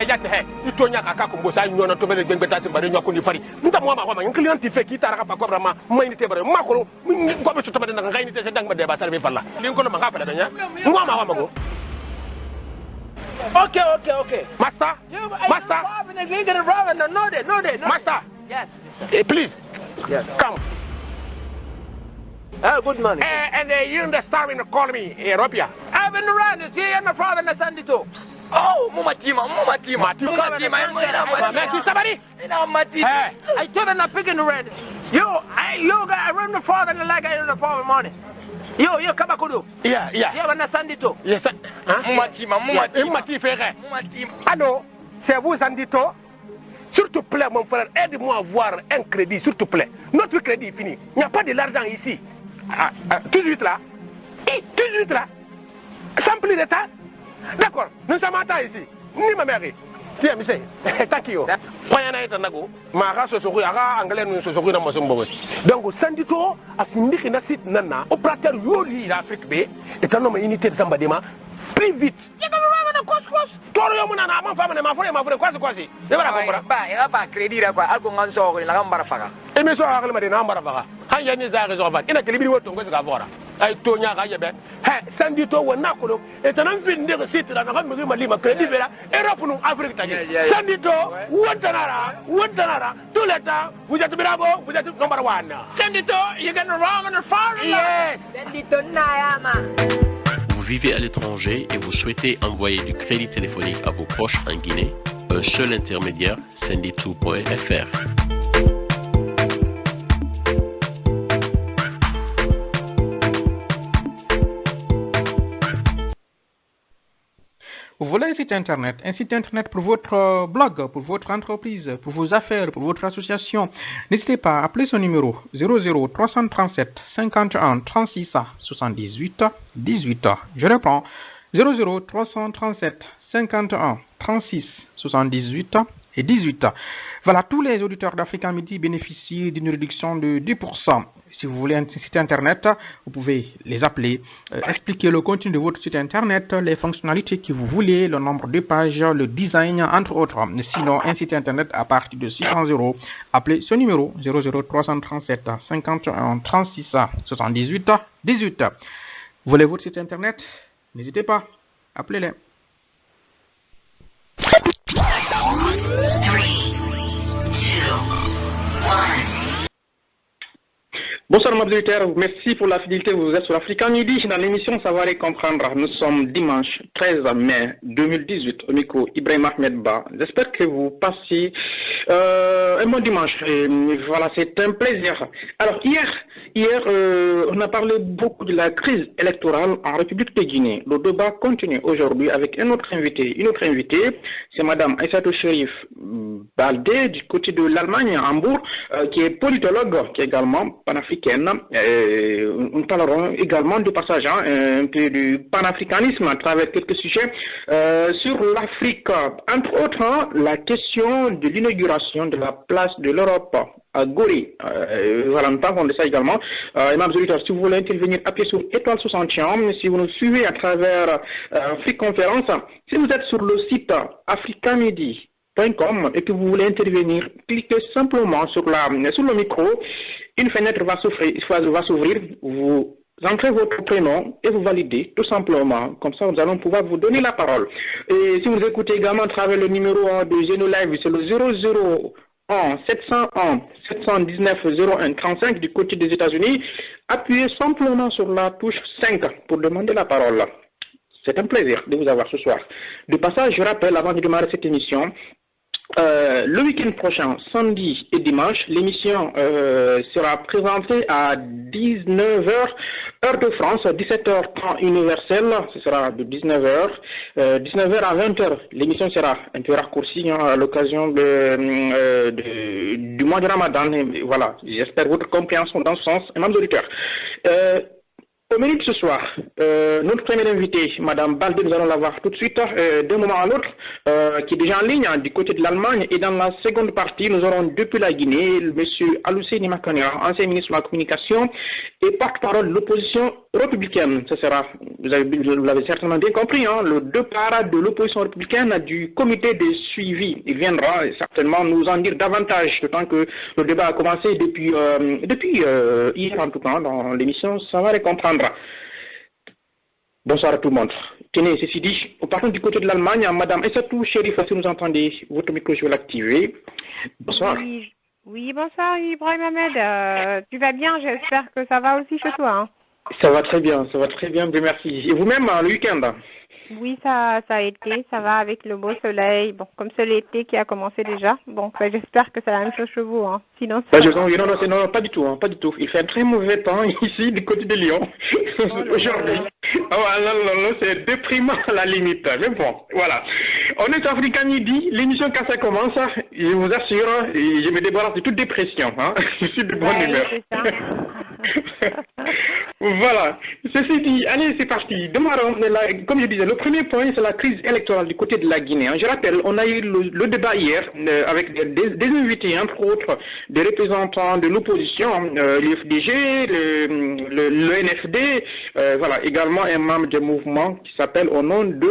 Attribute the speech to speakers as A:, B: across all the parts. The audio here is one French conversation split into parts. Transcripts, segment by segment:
A: Yate he itonya kaka kumbosa nyona to bele gbengbe tati bare nyoko ni fari nda mo ma ma client fe ki tara ka ko ma may ni te bare ma ko ko be to bade na ngai ni te dang ba de ba salbe falla li ko no ma ka fala ganya mo ma ma go okay master master
B: Yes.
A: Please
B: Yes.
A: come.
B: Good morning.
A: And you understand in call me Europia.
B: I've been around this here and my father and send it to.
A: Oh, mumatima. Somebody.
B: I told him not picking the red. I run the father and like I in the father morning. You come back to
A: Yeah.
B: Yeah, when I send it to.
A: Yes.
B: Mumatima.
A: Allô, c'est vous Sandito? S'il te plaît, mon frère, aide-moi à avoir un crédit, s'il te plaît. Notre crédit est fini. Il n'y a pas de l'argent ici. Tout de suite là. Sans plus de temps. D'accord, nous sommes en temps ici. Ni ma mère. Tiens, monsieur. Takio. Poyana est un nago. Mara Sosori, Ara, Anglais, nous Sosori dans Mosombo. Donc, Sandito, a fini que nous sommes nana, opérateur Yoli, l'Afrique B, est un homme unité de Sambadema. Plus vite. Toi, ma femme, ma frère, quasi. Il
B: n'y a pas de crédit là, quoi. Algo nganso, il a un barafara.
A: Et mais ça, il a un barafara. Il y a des raisons. Il a que les vidéos sont comme ça. Ay tonya ga yebe he Sandito wona ko et tan vinde ko site la ngam ngi mali ma crédit bela Europe nous Afrique tagi Sandito wontanara tout le temps vous êtes bravo vous êtes number 1 Sandito you get wrong on the phone yes Sandito nayama.
C: Vous vivez à l'étranger et vous souhaitez envoyer du crédit téléphonique à vos proches en Guinée, un seul intermédiaire, Sendito.fr.
D: Vous voulez un site internet pour votre blog, pour votre entreprise, pour vos affaires, pour votre association. N'hésitez pas à appeler ce numéro 00 337 51 36 78 18. Je reprends 00 337 51 36 78 et 18. Voilà, tous les auditeurs d'Africa Midi bénéficient d'une réduction de 10%. Si vous voulez un site internet, vous pouvez les appeler, expliquer le contenu de votre site internet, les fonctionnalités que vous voulez, le nombre de pages, le design, entre autres. Sinon, un site internet à partir de 600 €, appelez ce numéro 00 337 51 36 78 18. Vous voulez votre site internet? N'hésitez pas, appelez-les.
E: Bonsoir, mes auditeurs. Merci pour la fidélité. Vous êtes sur Africa Midi dans l'émission Savoir et Comprendre. Nous sommes dimanche 13 mai 2018 au micro Ibrahim Ahmed Ba. J'espère que vous passez un bon dimanche. Et voilà, c'est un plaisir. Alors, hier, on a parlé beaucoup de la crise électorale en République de Guinée. Le débat continue aujourd'hui avec un autre invité. Une autre invitée, c'est Madame Aïssatou Chérif Baldé du côté de l'Allemagne, à Hambourg, qui est politologue, qui est également panafricaine. Nous parlerons également du passage, un peu du panafricanisme à travers quelques sujets sur l'Afrique. Entre autres, la question de l'inauguration de la place de l'Europe à Gorée. Voilà, nous parlons de ça également. Mesdames et auditeurs, si vous voulez intervenir, appuyez sur étoile 61. Si vous nous suivez à travers Afrique Conférence, si vous êtes sur le site africamidi.com et que vous voulez intervenir, cliquez simplement sur le micro. Une fenêtre va s'ouvrir, vous entrez votre prénom et vous validez tout simplement. Comme ça, nous allons pouvoir vous donner la parole. Et si vous écoutez également à travers le numéro de Geno Live, c'est le 001 701 719 01 35 du côté des États-Unis, appuyez simplement sur la touche 5 pour demander la parole. C'est un plaisir de vous avoir ce soir. De passage, je rappelle, avant de démarrer cette émission, le week-end prochain, samedi et dimanche, l'émission sera présentée à 19h, heure de France, 17h temps universel, ce sera de 19h à 20h. L'émission sera un peu raccourcie à l'occasion du mois de Ramadan. Et voilà, j'espère votre compréhension dans ce sens, mesdames et auditeurs. Au menu de ce soir, notre première invitée, Madame Baldé, nous allons la voir tout de suite, d'un moment à l'autre, qui est déjà en ligne du côté de l'Allemagne. Et dans la seconde partie, nous aurons depuis la Guinée, M. Alousseini Makanera, ancien ministre de la Communication et porte-parole de l'opposition républicaine. Ce sera, vous l'avez certainement bien compris, hein, le départ de l'opposition républicaine du comité de suivi. Il viendra certainement nous en dire davantage, d'autant que le débat a commencé depuis hier, en tout cas, dans l'émission Savoir et comprendre. Bonsoir à tout le monde. Tenez, ceci dit, au partant du côté de l'Allemagne, Madame Essatou Chérif, si vous entendez, votre micro, je vais l'activer. Bonsoir.
F: Oui, bonsoir Ibrahim Ahmed. Tu vas bien? J'espère que ça va aussi chez toi. Hein.
E: Ça va très bien, bien, merci. Et vous-même, le week-end?
F: Oui, ça a été, ça va avec le beau soleil. Bon, comme c'est l'été qui a commencé déjà. Bon, j'espère que c'est la même chose chez vous. Hein. Sinon,
E: non, pas du tout, pas du tout. Il fait un très mauvais temps ici du côté de Lyon aujourd'hui. Non, c'est déprimant à la limite. Mais bon, voilà. On est Africain Midi, l'émission quand ça commence, je vous assure, je me débarrasse de toute dépression. Hein. Je suis de bonne humeur. Voilà. Ceci dit, allez, c'est parti. Démarrons. Comme je disais, le premier point, c'est la crise électorale du côté de la Guinée. Je rappelle, on a eu le débat hier avec des invités, entre autres, des représentants de l'opposition, l'UFDG, le NFD, voilà, également un membre du mouvement qui s'appelle Au nom du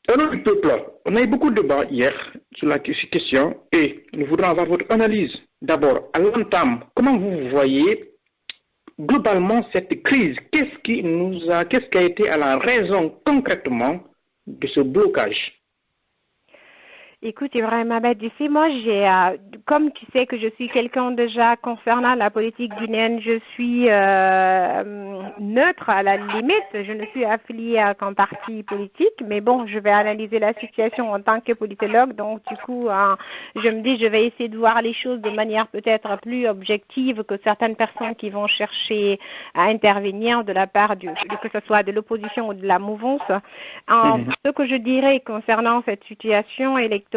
E: peuple. On a eu beaucoup de débats hier sur la question et nous voudrons avoir votre analyse. D'abord, à l'entame, comment vous voyez globalement cette crise? Qu'est-ce qui a été à la raison concrètement de ce blocage?
F: Écoute, Ibrahim Ahmed, ici, moi, comme tu sais que je suis quelqu'un déjà concernant la politique guinéenne, je suis neutre à la limite. Je ne suis affiliée à aucun parti politique, mais bon, je vais analyser la situation en tant que politologue. Donc, du coup, je me dis, je vais essayer de voir les choses de manière peut-être plus objective que certaines personnes qui vont chercher à intervenir de la part que ce soit de l'opposition ou de la mouvance. Ce que je dirais concernant cette situation électorale,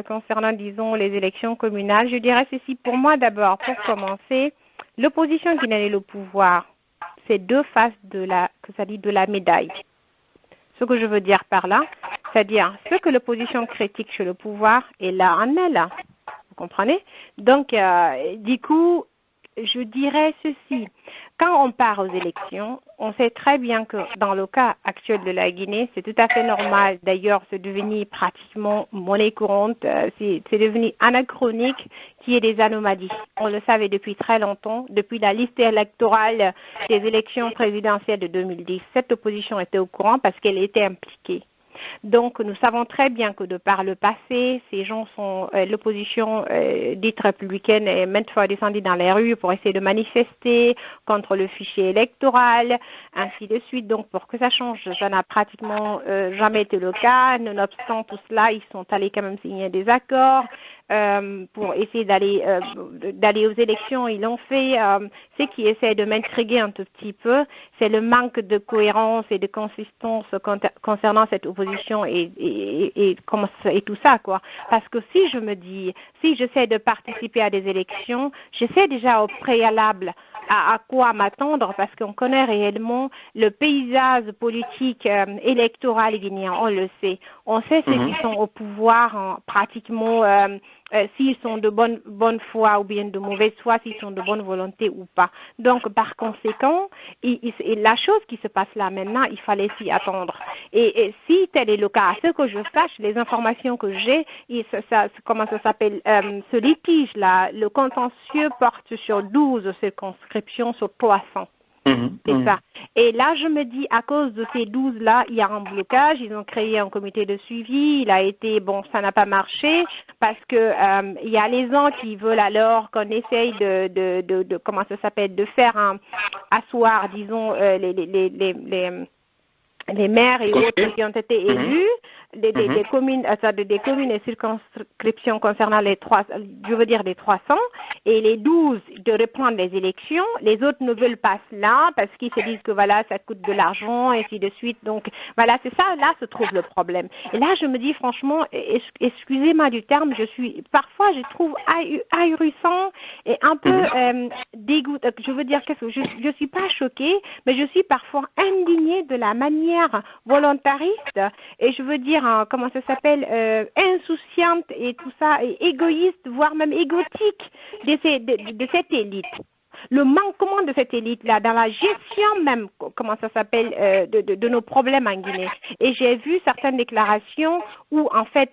F: concernant, disons, les élections communales, je dirais ceci. Pour moi, d'abord, pour commencer, l'opposition guinéenne et le pouvoir, c'est deux faces de la médaille. Ce que je veux dire par là, c'est-à-dire ce que l'opposition critique chez le pouvoir est là en elle. Vous comprenez? Donc, du coup, je dirais ceci. Quand on part aux élections, on sait très bien que dans le cas actuel de la Guinée, c'est tout à fait normal. D'ailleurs, c'est devenu pratiquement monnaie courante. C'est devenu anachronique qu'il y ait des anomalies. On le savait depuis très longtemps. Depuis la liste électorale des élections présidentielles de 2010, cette opposition était au courant parce qu'elle était impliquée. Donc, nous savons très bien que de par le passé, ces gens sont, l'opposition dite républicaine est maintes fois descendue dans les rues pour essayer de manifester contre le fichier électoral, ainsi de suite. Donc, pour que ça change, ça n'a pratiquement jamais été le cas. Nonobstant tout cela, ils sont allés quand même signer des accords pour essayer d'aller aux élections. Ils l'ont fait. Ce qui essaie de m'intriguer un tout petit peu, c'est le manque de cohérence et de consistance concernant cette opposition et tout ça, quoi. Parce que si j'essaie de participer à des élections, j'essaie déjà au préalable à quoi m'attendre, parce qu'on connaît réellement le paysage politique électoral guinéen, on le sait. On sait ceux qui sont au pouvoir pratiquement, s'ils sont de bonne foi ou bien de mauvaise foi, s'ils sont de bonne volonté ou pas. Donc, par conséquent, la chose qui se passe là maintenant, il fallait s'y attendre. Et si tel est le cas, à ce que je sache, les informations que j'ai, comment ça s'appelle, ce litige-là, le contentieux porte sur 12 circonscriptions sur 300. C'est ça. Et là, je me dis, à cause de ces 12-là, il y a un blocage. Ils ont créé un comité de suivi. Ça n'a pas marché parce que il y a les gens qui veulent alors qu'on essaye de faire asseoir, disons, les maires et autres qui ont été élus. des communes, des communes et circonscriptions concernant les 300, et les 12 de reprendre les élections. Les autres ne veulent pas cela parce qu'ils se disent que voilà, ça coûte de l'argent et ainsi de suite. Donc voilà, c'est ça, là se trouve le problème. Et là, je me dis franchement, excusez-moi du terme, parfois je trouve ahurissant et un peu dégoûté. Je veux dire, je suis pas choquée, mais je suis parfois indignée de la manière volontariste et je veux dire, comment ça s'appelle, insouciante et tout ça, et égoïste, voire même égotique de cette élite. Le manquement de cette élite-là dans la gestion même, comment ça s'appelle, de nos problèmes en Guinée. Et j'ai vu certaines déclarations où, en fait,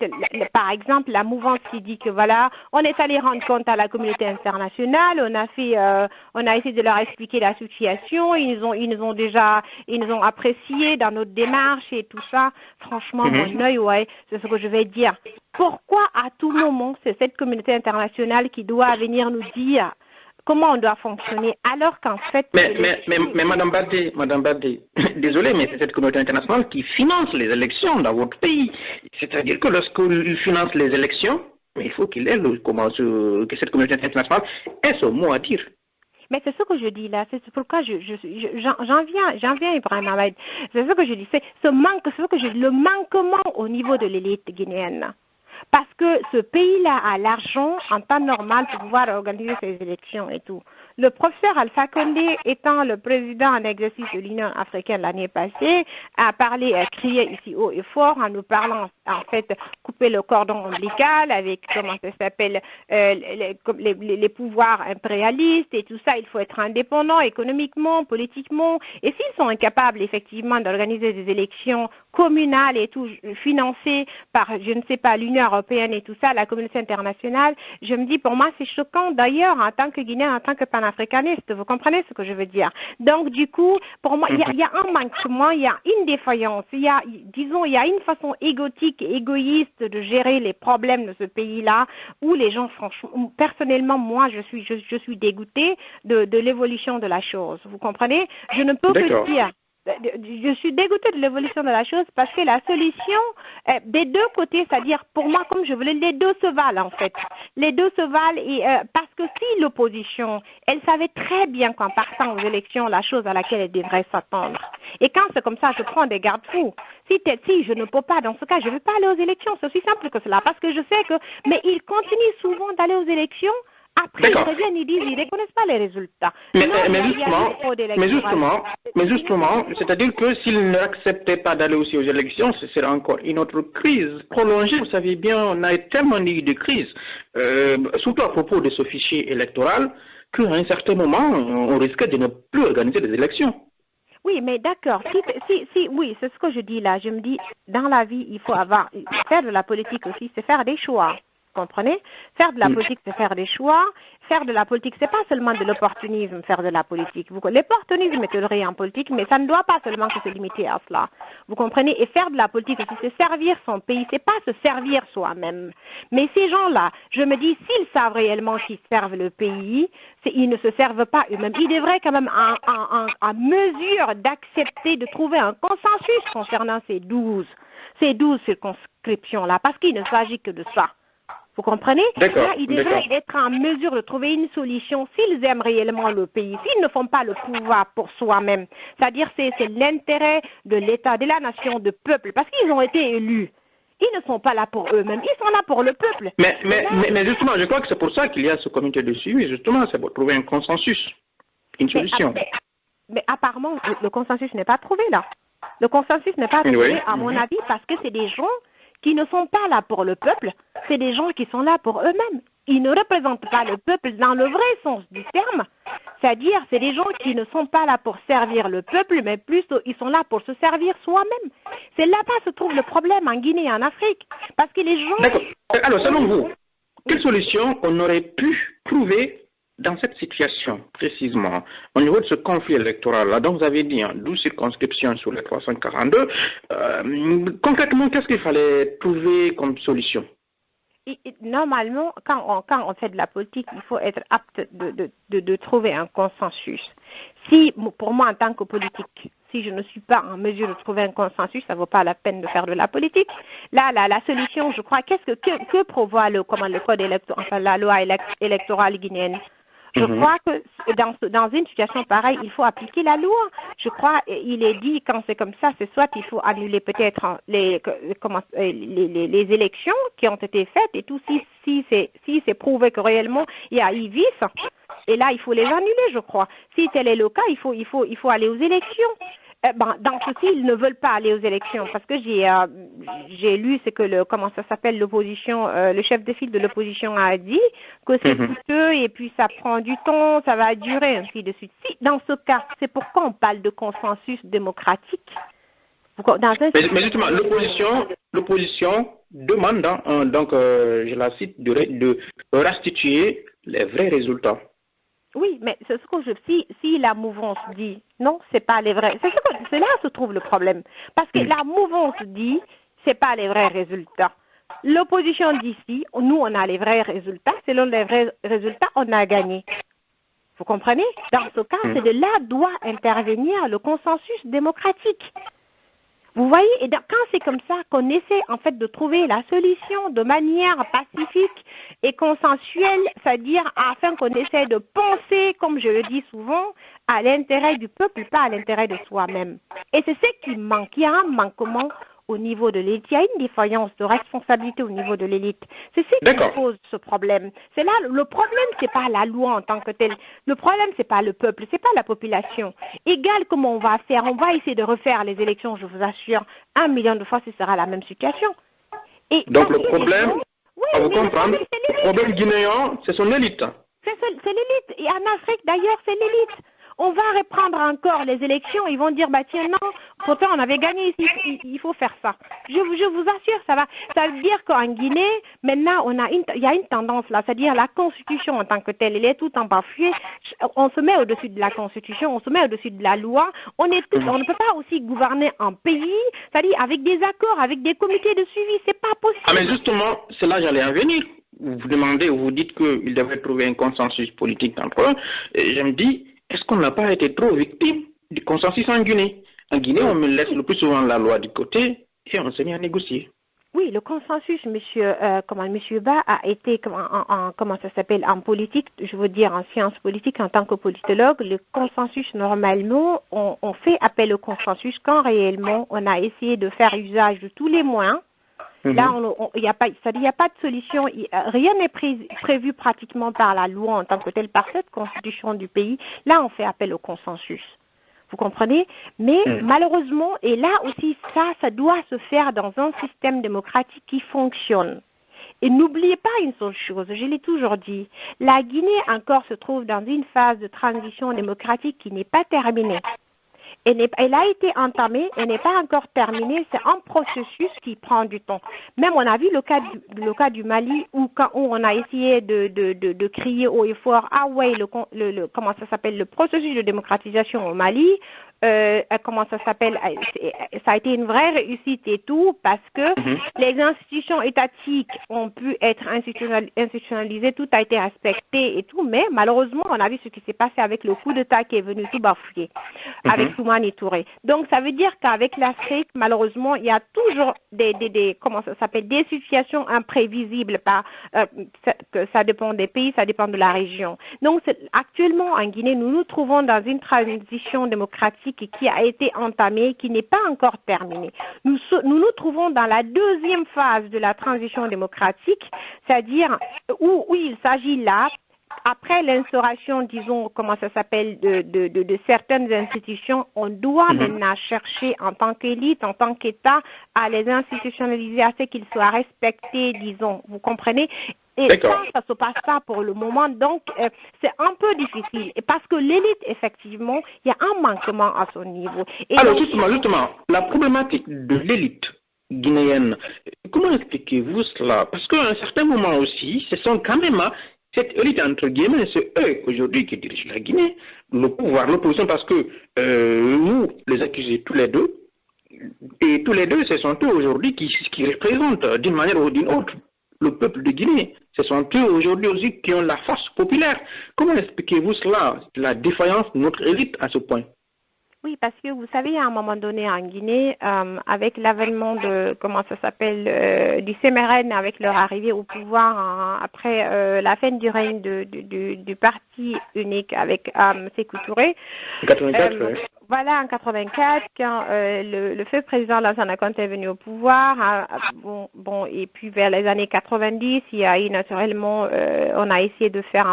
F: par exemple, la mouvance qui dit que voilà, on est allé rendre compte à la communauté internationale, on a essayé de leur expliquer la situation, ils nous ont apprécié dans notre démarche et tout ça. Franchement, mon œil, ouais, c'est ce que je vais dire. Pourquoi à tout moment, c'est cette communauté internationale qui doit venir nous dire comment on doit fonctionner, alors qu'en fait...
E: Mais Madame Bardé, désolé, mais c'est cette communauté internationale qui finance les élections dans votre pays. C'est-à-dire que lorsqu'il finance les élections, il faut que cette communauté internationale ait ce mot à dire.
F: Mais c'est ce que je dis là, c'est pourquoi j'en viens Ibrahim Ahmed. C'est ce que je dis, le manquement au niveau de l'élite guinéenne. Parce que ce pays-là a l'argent en temps normal pour pouvoir organiser ses élections et tout. Le professeur Alpha Condé, étant le président en exercice de l'Union africaine l'année passée, a crié ici haut et fort en nous parlant, en fait, couper le cordon ombilical avec, comment ça s'appelle, les pouvoirs impérialistes et tout ça. Il faut être indépendant économiquement, politiquement. Et s'ils sont incapables, effectivement, d'organiser des élections communales et tout, financées par, je ne sais pas, l'Union européenne et tout ça, la communauté internationale, je me dis, pour moi, c'est choquant. D'ailleurs, en tant que Guinéen, en tant que panafricaniste, vous comprenez ce que je veux dire? Donc, du coup, pour moi, il y a un manquement, il y a une défaillance, il y a une façon égotique et égoïste de gérer les problèmes de ce pays-là, où les gens, franchement, personnellement, moi, je suis dégoûtée de l'évolution de la chose. Vous comprenez? Je ne peux que dire... Je suis dégoûtée de l'évolution de la chose parce que la solution des deux côtés, c'est-à-dire pour moi, comme je voulais, les deux se valent en fait. Les deux se valent et parce que si l'opposition, elle savait très bien qu'en partant aux élections, la chose à laquelle elle devrait s'attendre. Et quand c'est comme ça, je prends des garde-fous. Si je ne peux pas, dans ce cas, je ne vais pas aller aux élections. C'est aussi simple que cela parce que je sais que, mais ils continuent souvent d'aller aux élections. Après, ils reviennent, ils disent, ils ne reconnaissent pas les résultats.
E: Mais justement, c'est-à-dire que s'ils n'acceptaient pas d'aller aussi aux élections, ce serait encore une autre crise prolongée. Vous savez bien, on a tellement eu de crises, surtout à propos de ce fichier électoral, qu'à un certain moment, on risquait de ne plus organiser des élections.
F: Oui, mais d'accord. Oui, c'est ce que je dis là. Je me dis, dans la vie, il faut faire de la politique aussi, c'est faire des choix. Comprenez? Faire de la politique, c'est faire des choix. Faire de la politique, c'est pas seulement de l'opportunisme, faire de la politique. L'opportunisme est toléré en politique, mais ça ne doit pas seulement se limiter à cela. Vous comprenez? Et faire de la politique aussi, c'est servir son pays, c'est pas se servir soi-même. Mais ces gens-là, je me dis, s'ils savent réellement qu'ils servent le pays, ils ne se servent pas eux-mêmes. Ils devraient quand même en mesure d'accepter, de trouver un consensus concernant ces 12 circonscriptions-là, parce qu'il ne s'agit que de ça. Vous comprenez? Là, ils devraient être en mesure de trouver une solution s'ils aiment réellement le pays, s'ils ne font pas le pouvoir pour soi-même. C'est-à-dire c'est l'intérêt de l'État, de la nation, du peuple, parce qu'ils ont été élus. Ils ne sont pas là pour eux-mêmes, ils sont là pour le peuple.
E: Mais justement, je crois que c'est pour ça qu'il y a ce comité de suivi, justement, c'est pour trouver un consensus, une solution.
F: Mais apparemment, le consensus n'est pas trouvé là. Le consensus n'est pas trouvé, à mon avis, parce que c'est des gens qui ne sont pas là pour le peuple, c'est des gens qui sont là pour eux-mêmes. Ils ne représentent pas le peuple dans le vrai sens du terme. C'est-à-dire, c'est des gens qui ne sont pas là pour servir le peuple, mais plutôt, ils sont là pour se servir soi-même. C'est là-bas se trouve le problème en Guinée et en Afrique. Parce que les gens...
E: D'accord. Alors, selon vous, quelle solution on aurait pu trouver dans cette situation, précisément, au niveau de ce conflit électoral-là, dont vous avez dit 12 circonscriptions sur les 342, concrètement, qu'est-ce qu'il fallait trouver comme solution?
F: Normalement, quand on fait de la politique, il faut être apte de trouver un consensus. Si, pour moi, en tant que politique, si je ne suis pas en mesure de trouver un consensus, ça ne vaut pas la peine de faire de la politique. Là, la solution, je crois, que prévoit le code électoral, enfin la loi électorale guinéenne? Je crois que dans une situation pareille, il faut appliquer la loi. Je crois, il est dit, quand c'est comme ça, c'est soit il faut annuler peut-être les élections qui ont été faites et tout, si c'est prouvé que réellement il y a eu vice, et là il faut les annuler, je crois. Si tel est le cas, il faut aller aux élections. Dans ceci, ils ne veulent pas aller aux élections parce que j'ai lu ce que l'opposition, le chef de file de l'opposition a dit, que c'est coûteux et puis ça prend du temps, ça va durer, ainsi de suite. Si, dans ce cas, c'est pourquoi on parle de consensus démocratique.
E: Mais justement, l'opposition demande, donc je la cite, de restituer les vrais résultats.
F: Oui, mais c'est ce que si la mouvance dit non, c'est pas les vrais. C'est là se trouve le problème. Parce que la mouvance dit c'est pas les vrais résultats. L'opposition dit si, nous on a les vrais résultats, selon les vrais résultats, on a gagné. Vous comprenez? Dans ce cas, c'est de là doit intervenir le consensus démocratique. Vous voyez, et quand c'est comme ça qu'on essaie en fait de trouver la solution de manière pacifique et consensuelle, c'est-à-dire afin qu'on essaie de penser, comme je le dis souvent, à l'intérêt du peuple, pas à l'intérêt de soi-même. Et c'est ce qui manque. Il y a un manquement au niveau de l'élite. Il y a une défaillance de responsabilité au niveau de l'élite. C'est ce qui pose ce problème. C'est là, le problème, c'est pas la loi en tant que telle. Le problème, c'est pas le peuple, c'est pas la population. Égal comment on va faire, on va essayer de refaire les élections, je vous assure, 1 million de fois, ce sera la même situation. Et
E: donc le problème, à vous comprendre, le problème guinéen, c'est son élite.
F: C'est l'élite. Et en Afrique, d'ailleurs, c'est l'élite. On va reprendre encore les élections, ils vont dire, tiens, non, pourtant on avait gagné ici, il faut faire ça. Je vous assure, ça veut dire qu'en Guinée, maintenant, il y a une tendance là, c'est-à-dire la Constitution en tant que telle, elle est tout en bafouée. On se met au-dessus de la Constitution, on se met au-dessus de la loi. On ne peut pas aussi gouverner un pays, c'est-à-dire avec des accords, avec des comités de suivi, c'est pas possible.
E: Ah, mais justement, c'est là j'allais en venir. Vous demandez, vous dites qu'il devrait trouver un consensus politique entre eux. Et je me dis, est-ce qu'on n'a pas été trop victime du consensus en Guinée? En Guinée, on me laisse le plus souvent la loi de côté et on s'est mis à négocier.
F: Oui, le consensus, monsieur Ba, a été, en politique, je veux dire en sciences politiques, en tant que politologue, le consensus, normalement, on fait appel au consensus quand réellement on a essayé de faire usage de tous les moyens. Là, il n'y a pas de solution, rien n'est prévu pratiquement par la loi en tant que telle, par cette constitution du pays. Là, on fait appel au consensus. Vous comprenez? Mais malheureusement, et là aussi, ça doit se faire dans un système démocratique qui fonctionne. Et n'oubliez pas une seule chose, je l'ai toujours dit, la Guinée encore se trouve dans une phase de transition démocratique qui n'est pas terminée. Elle a été entamée, elle n'est pas encore terminée, c'est un processus qui prend du temps. Même on a vu le cas du Mali où on a essayé de crier haut et fort, ah ouais, comment ça s'appelle, le processus de démocratisation au Mali, comment ça s'appelle, ça a été une vraie réussite et tout, parce que les institutions étatiques ont pu être institutionnalisées, tout a été respecté et tout, mais malheureusement, on a vu ce qui s'est passé avec le coup d'État qui est venu tout bafouer, avec Toumani Touré. Donc, ça veut dire qu'avec l'Afrique, malheureusement, il y a toujours des situations imprévisibles, que ça dépend des pays, ça dépend de la région. Donc, actuellement, en Guinée, nous nous trouvons dans une transition démocratique qui a été entamée, qui n'est pas encore terminée. Nous nous trouvons dans la deuxième phase de la transition démocratique, c'est-à-dire où il s'agit là, après l'instauration, disons, de certaines institutions, on doit maintenant chercher en tant qu'élite, en tant qu'État, à les institutionnaliser, à ce qu'ils soient respectés, disons, vous comprenez? Et ça ne se passe pas pour le moment, donc c'est un peu difficile. Et parce que l'élite, effectivement, il y a un manquement à son niveau. Et
E: alors, justement, la problématique de l'élite guinéenne, comment expliquez-vous cela? Parce qu'à un certain moment aussi, ce sont quand même cette élite, entre guillemets, c'est eux aujourd'hui qui dirigent la Guinée, le pouvoir, l'opposition, parce que nous, les accusés tous les deux, et tous les deux, ce sont eux aujourd'hui qui représentent d'une manière ou d'une autre le peuple de Guinée. Ce sont eux aujourd'hui aussi qui ont la force populaire. Comment expliquez-vous cela, la défaillance de notre élite à ce point?
F: Oui, parce que vous savez, à un moment donné en Guinée, avec l'avènement de, du CMRN, avec leur arrivée au pouvoir après la fin du règne du parti unique avec Sékou Touré.
E: 84, oui.
F: Voilà, en 84, quand le feu président Lansana Conté est venu au pouvoir, et puis vers les années 90, il y a eu naturellement, on a essayé de faire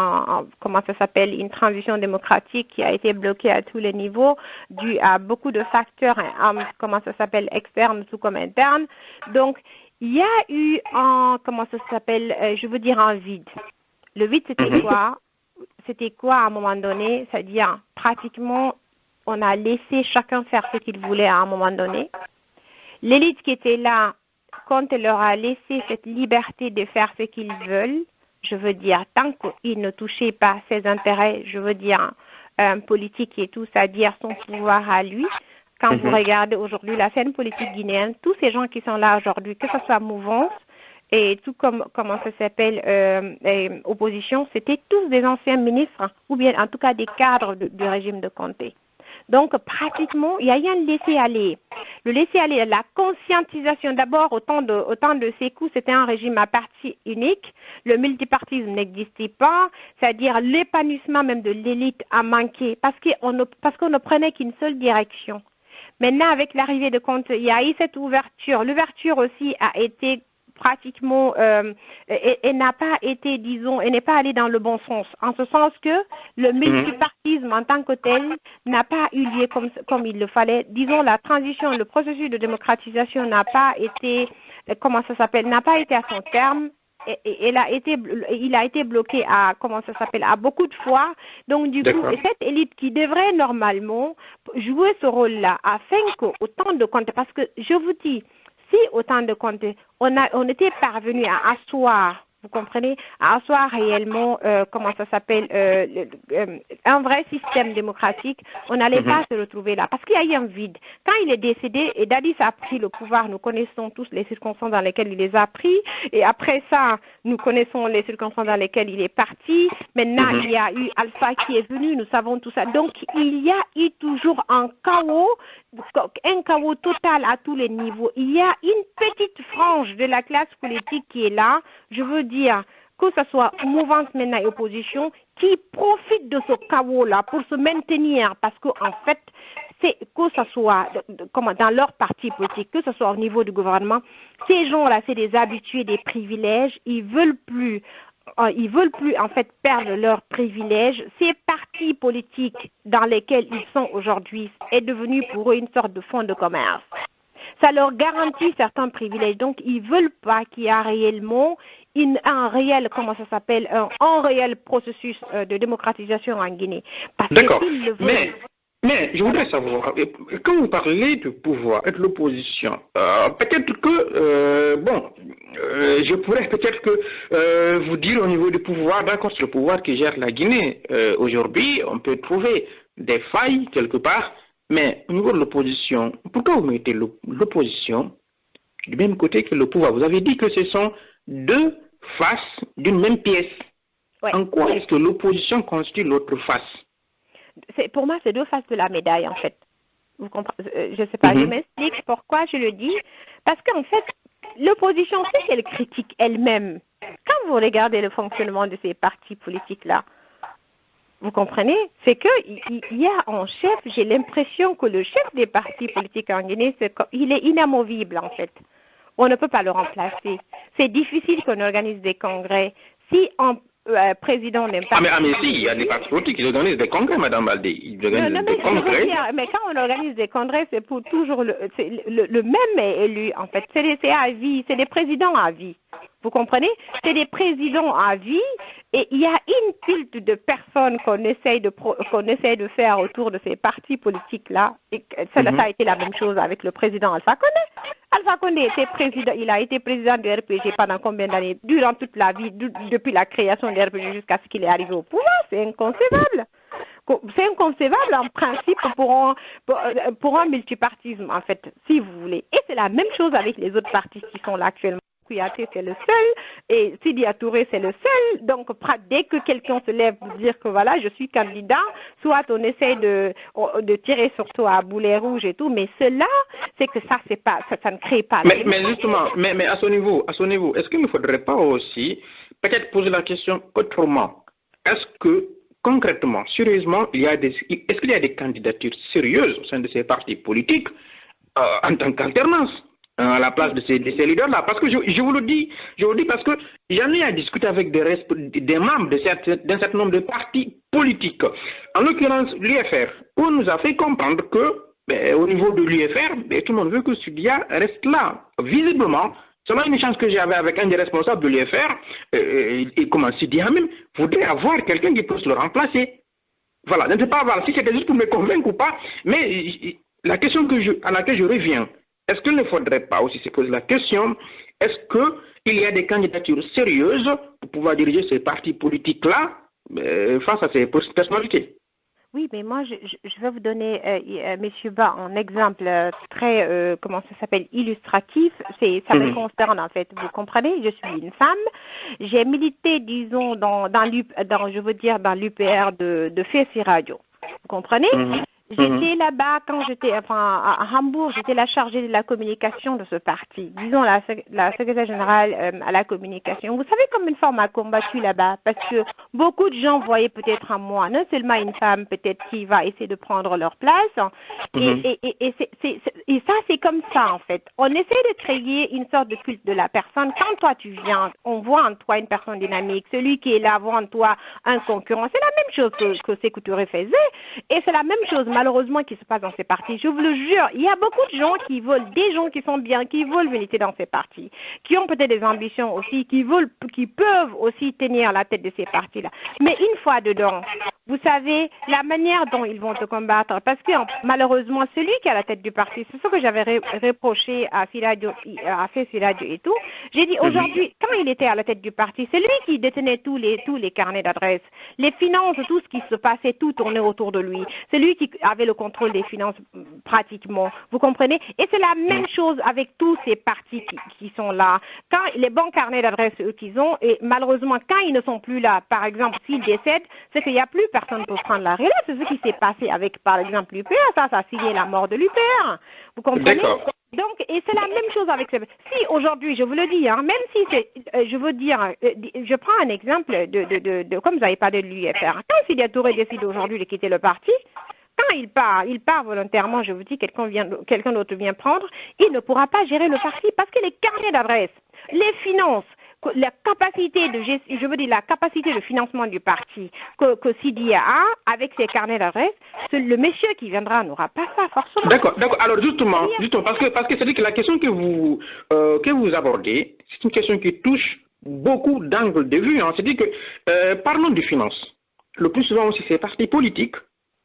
F: une transition démocratique qui a été bloquée à tous les niveaux, dû à beaucoup de facteurs, externes tout comme internes. Donc, il y a eu un vide. Le vide, c'était quoi? C'était quoi à un moment donné? C'est-à-dire, pratiquement, on a laissé chacun faire ce qu'il voulait à un moment donné. L'élite qui était là, quand elle leur a laissé cette liberté de faire ce qu'ils veulent, je veux dire, tant qu'ils ne touchaient pas ses intérêts, je veux dire, politique et tout, c'est-à-dire son pouvoir à lui. Quand vous regardez aujourd'hui la scène politique guinéenne, tous ces gens qui sont là aujourd'hui, que ce soit mouvance, et tout comme, opposition, c'était tous des anciens ministres, ou bien en tout cas des cadres du régime de Conté. Donc, pratiquement, il y a eu un laisser-aller. Le laisser-aller, la conscientisation, d'abord, au temps de Sékou, c'était un régime à parti unique. Le multipartisme n'existait pas. C'est-à-dire, l'épanouissement même de l'élite a manqué parce qu'on ne prenait qu'une seule direction. Maintenant, avec l'arrivée de Conté, il y a eu cette ouverture. L'ouverture aussi a été pratiquement, elle n'a pas été, disons, elle n'est pas allée dans le bon sens, en ce sens que le multipartisme en tant que tel n'a pas eu lieu comme il le fallait. Disons, la transition, le processus de démocratisation n'a pas été, n'a pas été à son terme. Il a été bloqué à beaucoup de fois. Donc du coup, cette élite qui devrait normalement jouer ce rôle-là afin qu'au temps de Conté, parce que je vous dis, si au temps de Conté, on était parvenu à asseoir, vous comprenez, à asseoir réellement, un vrai système démocratique, on n'allait pas se retrouver là. Parce qu'il y a eu un vide. Quand il est décédé et Dadis a pris le pouvoir, nous connaissons tous les circonstances dans lesquelles il les a pris. Et après ça, nous connaissons les circonstances dans lesquelles il est parti. Maintenant, il y a eu Alpha qui est venu, nous savons tout ça. Donc, il y a eu toujours un chaos total à tous les niveaux. Il y a une petite frange de la classe politique qui est là, je veux dire, que ce soit mouvance maintenant et opposition, qui profitent de ce chaos-là pour se maintenir, parce qu'en fait, c'est que ce soit dans leur parti politique, que ce soit au niveau du gouvernement, ces gens-là, c'est des habitués des privilèges, ils veulent plus en fait perdre leurs privilèges. Ces partis politiques dans lesquels ils sont aujourd'hui est devenu pour eux une sorte de fonds de commerce. Ça leur garantit certains privilèges. Donc, ils ne veulent pas qu'il y ait réellement un réel processus de démocratisation en Guinée.
E: D'accord. Mais je voudrais savoir, quand vous parlez du pouvoir et de l'opposition, peut-être que, je pourrais peut-être que vous dire au niveau du pouvoir, d'accord, c'est le pouvoir qui gère la Guinée. Aujourd'hui, on peut trouver des failles quelque part, mais au niveau de l'opposition, pourquoi vous mettez l'opposition du même côté que le pouvoir? Vous avez dit que ce sont deux faces d'une même pièce. Ouais. En quoi est-ce que l'opposition constitue l'autre face?
F: Pour moi, c'est deux faces de la médaille, en fait. Vous comprenez? Je ne sais pas, je m'explique pourquoi je le dis. Parce qu'en fait, l'opposition, c'est qu'elle critique elle-même. Quand vous regardez le fonctionnement de ces partis politiques-là, vous comprenez? C'est qu'il y a en chef, j'ai l'impression que le chef des partis politiques en Guinée, il est inamovible, en fait. On ne peut pas le remplacer. C'est difficile qu'on organise des congrès. Si on président n'aime pas...
E: mais si, il y a des partis politiques qui organisent des congrès, Madame Baldé. Ils organisent des congrès.
F: Mais quand on organise des congrès, c'est pour toujours le même est élu, en fait. C'est à vie, c'est des présidents à vie. Vous comprenez? C'est des présidents à vie et il y a une culte de personnes qu'on essaye de faire autour de ces partis politiques-là. Et ça a été la même chose avec le président Alpha Condé. Alpha Condé était président, il a été président du RPG pendant combien d'années? Durant toute la vie, depuis la création du RPG jusqu'à ce qu'il est arrivé au pouvoir. C'est inconcevable. C'est inconcevable en principe pour un multipartisme, en fait, si vous voulez. Et c'est la même chose avec les autres partis qui sont là actuellement. Kouyaté, c'est le seul, et Sidi Touré, c'est le seul. Donc, dès que quelqu'un se lève pour dire que voilà, je suis candidat, soit on essaie de tirer surtout à boulet rouge et tout, mais cela, c'est que ça, c'est pas, ça ne crée pas.
E: Mais justement, mais à ce niveau, est-ce qu'il ne faudrait pas aussi peut-être poser la question autrement? Est-ce que concrètement, sérieusement, est-ce qu'il y a des candidatures sérieuses au sein de ces partis politiques en tant qu'alternance à la place de ces leaders-là? Parce que je vous le dis parce que j'en ai à discuter avec des membres d'un certain nombre de partis politiques. En l'occurrence, l'UFR, on nous a fait comprendre que au niveau de l'UFR, tout le monde veut que Sudia reste là. Visiblement, selon une chance que j'avais avec un des responsables de l'UFR, et comment Sidia même, voudrait avoir quelqu'un qui puisse le remplacer. Voilà, je ne sais pas si c'était juste pour me convaincre ou pas, mais la question à laquelle je reviens, est-ce qu'il ne faudrait pas aussi se poser la question, est-ce qu'il y a des candidatures sérieuses pour pouvoir diriger ces partis politiques-là face à ces personnalités?
F: Oui, mais moi, je vais vous donner, Monsieur Ba, un exemple très, comment ça s'appelle, illustratif. Ça me concerne, en fait. Vous comprenez? Je suis une femme. J'ai milité, disons, dans l'UPR de Fessi Radio. Vous comprenez? J'étais là-bas quand j'étais, à Hambourg, j'étais la chargée de la communication de ce parti. Disons la secrétaire générale à la communication. Vous savez comme une femme a combattu là-bas parce que beaucoup de gens voyaient peut-être en moi, non seulement une femme peut-être qui va essayer de prendre leur place. Et ça, c'est comme ça en fait. On essaie de créer une sorte de culte de la personne. Quand toi tu viens, on voit en toi une personne dynamique. Celui qui est là voit en toi un concurrent. C'est la même chose que Sékou Touré faisait. Et c'est la même chose malheureusement qui se passe dans ces partis. Je vous le jure, il y a beaucoup de gens qui veulent, des gens qui sont bien, qui veulent militer dans ces partis, qui ont peut-être des ambitions aussi, qui peuvent aussi tenir la tête de ces partis-là. Mais une fois dedans, vous savez, la manière dont ils vont te combattre, parce que malheureusement, celui qui est à la tête du parti, c'est ce que j'avais reproché à Filadio et tout. J'ai dit aujourd'hui, quand il était à la tête du parti, c'est lui qui détenait tous les carnets d'adresse, les finances, tout ce qui se passait, tout tournait autour de lui. C'est lui qui avait le contrôle des finances pratiquement. Vous comprenez? Et c'est la même chose avec tous ces partis qui sont là. Quand les bons carnets d'adresse qu'ils ont, et malheureusement, quand ils ne sont plus là, par exemple, s'ils décèdent, c'est qu'il n'y a plus personne pour prendre la relève. C'est ce qui s'est passé avec, par exemple, l'UPR. Ça a signé la mort de l'UPR. Vous comprenez? Donc, et c'est la même chose avec si aujourd'hui, je vous le dis, même si c'est, je veux dire, je prends un exemple de comme vous avez parlé de l'UFR. Quand Sidia Touré décide aujourd'hui de quitter le parti, quand il part volontairement, je vous dis, quelqu'un d'autre vient prendre, il ne pourra pas gérer le parti parce que les carnets d'adresse, les finances, la capacité la capacité de financement du parti que Sidia a avec ses carnets d'adresse, le monsieur qui viendra n'aura pas ça forcément.
E: D'accord. Alors justement, parce que c'est-à-dire que la question que vous abordez, c'est une question qui touche beaucoup d'angles de vue. C'est-à-dire que parlons de finances. Le plus souvent aussi, ces partis politiques,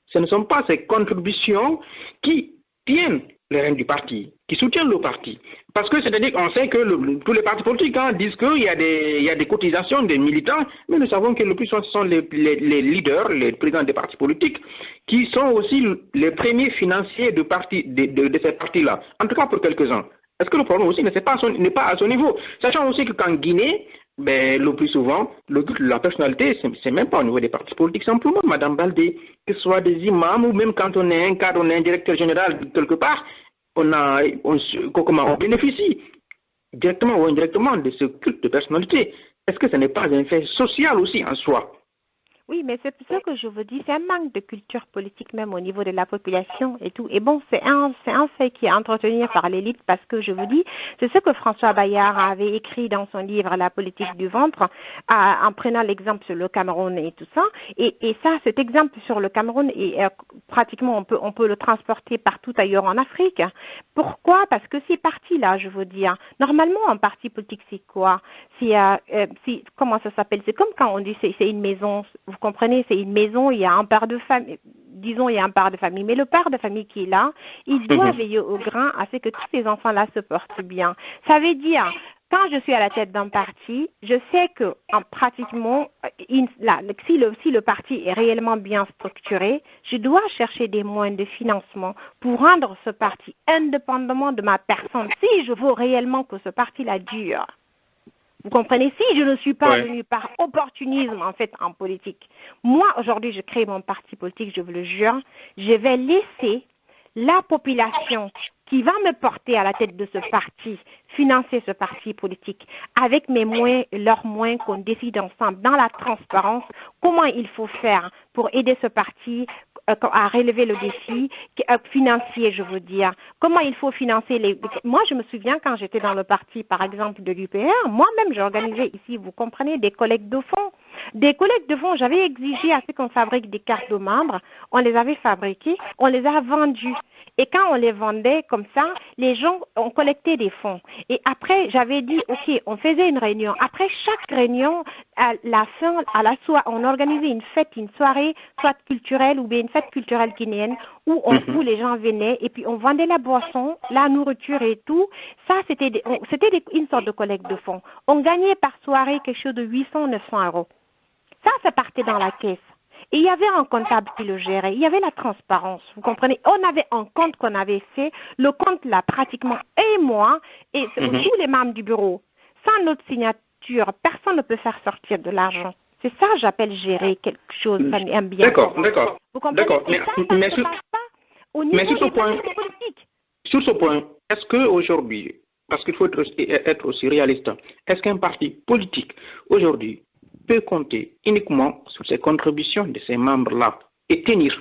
E: ce ne sont pas ces contributions qui tiennent les rênes du parti, qui soutiennent le parti. Parce que c'est-à-dire qu'on sait que tous les partis politiques disent qu'il y a des cotisations des militants, mais nous savons que le plus souvent ce sont les leaders, les présidents des partis politiques, qui sont aussi les premiers financiers de ces partis-là. En tout cas pour quelques-uns. Est-ce que le problème aussi n'est pas à son niveau? Sachant aussi qu'en Guinée, le plus souvent, la personnalité, c'est même pas au niveau des partis politiques simplement, Madame Baldé, que ce soit des imams ou même quand on est un cadre, on est un directeur général quelque part, on bénéficie directement ou indirectement de ce culte de personnalité. Est-ce que ce n'est pas un fait social aussi en soi?
F: Oui, mais c'est ce que je vous dis, c'est un manque de culture politique même au niveau de la population et tout. Et bon, c'est un fait qui est entretenu par l'élite parce que je vous dis, c'est ce que François Bayard avait écrit dans son livre La politique du ventre, en prenant l'exemple sur le Cameroun et tout ça. Et ça, cet exemple sur le Cameroun, pratiquement on peut le transporter partout ailleurs en Afrique. Pourquoi? Parce que ces partis-là, je veux dire, normalement un parti politique c'est quoi? Comment ça s'appelle? C'est comme quand on dit c'est une maison. Vous comprenez, c'est une maison, il y a un père de famille, disons il y a un père de famille, mais le père de famille qui est là, il doit veiller au grain à ce que tous ces enfants-là se portent bien. Ça veut dire, quand je suis à la tête d'un parti, je sais que pratiquement, si le parti est réellement bien structuré, je dois chercher des moyens de financement pour rendre ce parti indépendamment de ma personne, si je veux réellement que ce parti-là dure. Vous comprenez? Si je ne suis pas venue par opportunisme, en fait, en politique, moi, aujourd'hui, je crée mon parti politique, je vous le jure, je vais laisser la population qui va me porter à la tête de ce parti, financer ce parti politique, avec mes moyens, leurs moyens qu'on décide ensemble, dans la transparence, comment il faut faire pour aider ce parti à relever le défi financier, je veux dire. Comment il faut financer Moi, je me souviens quand j'étais dans le parti, par exemple, de l'UPR, moi-même, j'organisais ici, vous comprenez, des collectes de fonds. Des collectes de fonds, j'avais exigé à ce qu'on fabrique des cartes de membres, on les avait fabriquées, on les a vendues. Et quand on les vendait comme ça, les gens ont collecté des fonds. Et après, j'avais dit, OK, on faisait une réunion. Après chaque réunion, à la fin, on organisait une fête, une soirée, soit culturelle ou bien une fête culturelle guinéenne, où les gens venaient et puis on vendait la boisson, la nourriture et tout. Ça, c'était une sorte de collecte de fonds. On gagnait par soirée quelque chose de 800-900 euros. Ça partait dans la caisse. Et il y avait un comptable qui le gérait. Il y avait la transparence. Vous comprenez? On avait un compte qu'on avait fait. Le compte là, pratiquement, et moi, et tous les membres du bureau. Sans notre signature, personne ne peut faire sortir de l'argent. C'est ça, j'appelle gérer quelque chose, un bien.
E: D'accord.
F: Vous comprenez?
E: Mais sur ce point, est-ce qu'aujourd'hui, parce qu'il faut être aussi réaliste, est-ce qu'un parti politique, aujourd'hui, peut compter uniquement sur ces contributions de ces membres-là et tenir?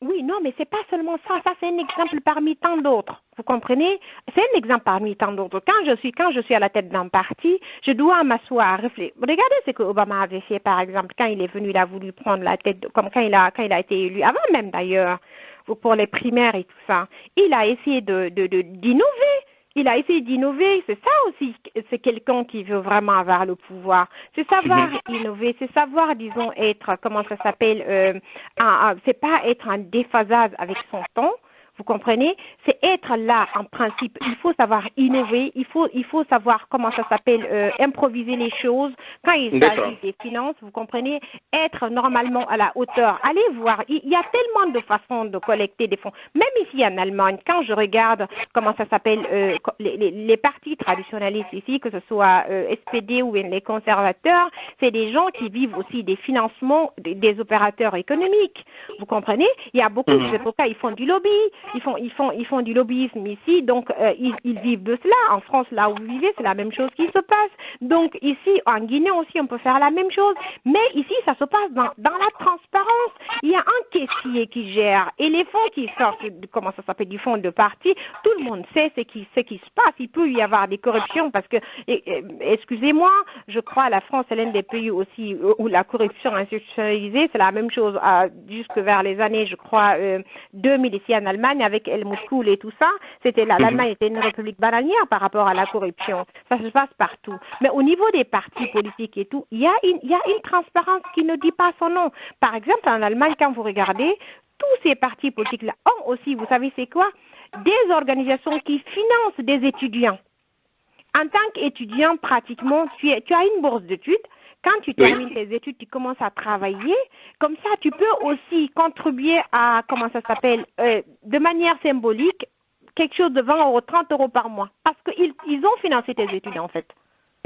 F: Oui, non, mais c'est pas seulement ça. Ça, c'est un exemple parmi tant d'autres. Vous comprenez? C'est un exemple parmi tant d'autres. Quand je suis à la tête d'un parti, je dois m'asseoir, réfléchir. Regardez ce que Obama avait fait, par exemple, quand il est venu, il a voulu prendre la tête, comme quand il a été élu, avant même d'ailleurs, pour les primaires et tout ça. Il a essayé d'innover. Il a essayé d'innover, c'est ça aussi, c'est quelqu'un qui veut vraiment avoir le pouvoir. C'est savoir innover, c'est savoir, disons, être, comment ça s'appelle, c'est pas être en déphasage avec son temps. Vous comprenez? C'est être là, en principe. Il faut savoir innover, il faut savoir, comment ça s'appelle, improviser les choses. Quand il s'agit des finances, vous comprenez? Être normalement à la hauteur. Allez voir, il y a tellement de façons de collecter des fonds. Même ici en Allemagne, quand je regarde, comment ça s'appelle, les partis traditionnalistes ici, que ce soit SPD ou les conservateurs, c'est des gens qui vivent aussi des financements des opérateurs économiques. Vous comprenez? Il y a beaucoup, c'est pourquoi ils font du lobby. Ils font du lobbyisme ici, donc ils vivent de cela. En France, là où vous vivez, c'est la même chose qui se passe. Donc ici, en Guinée aussi, on peut faire la même chose. Mais ici, ça se passe dans la transparence. Il y a un caissier qui gère et les fonds qui sortent, comment ça s'appelle, du fonds de parti, tout le monde sait ce qui se passe. Il peut y avoir des corruptions parce que, excusez-moi, je crois la France est l'un des pays aussi où la corruption institutionnalisée, c'est la même chose jusque vers les années, je crois, 2000 ici en Allemagne, avec Helmut Kohl et tout ça, l'Allemagne était une république bananière par rapport à la corruption. Ça se passe partout. Mais au niveau des partis politiques et tout, il y a une transparence qui ne dit pas son nom. Par exemple, en Allemagne, quand vous regardez, tous ces partis politiques-là ont aussi, vous savez c'est quoi? Des organisations qui financent des étudiants. En tant qu'étudiant, pratiquement, tu as une bourse d'études. Quand tu termines tes études, tu commences à travailler. Comme ça, tu peux aussi contribuer à, comment ça s'appelle, de manière symbolique, quelque chose de 20 euros, 30 euros par mois. Parce qu'ils ont financé tes études, en fait.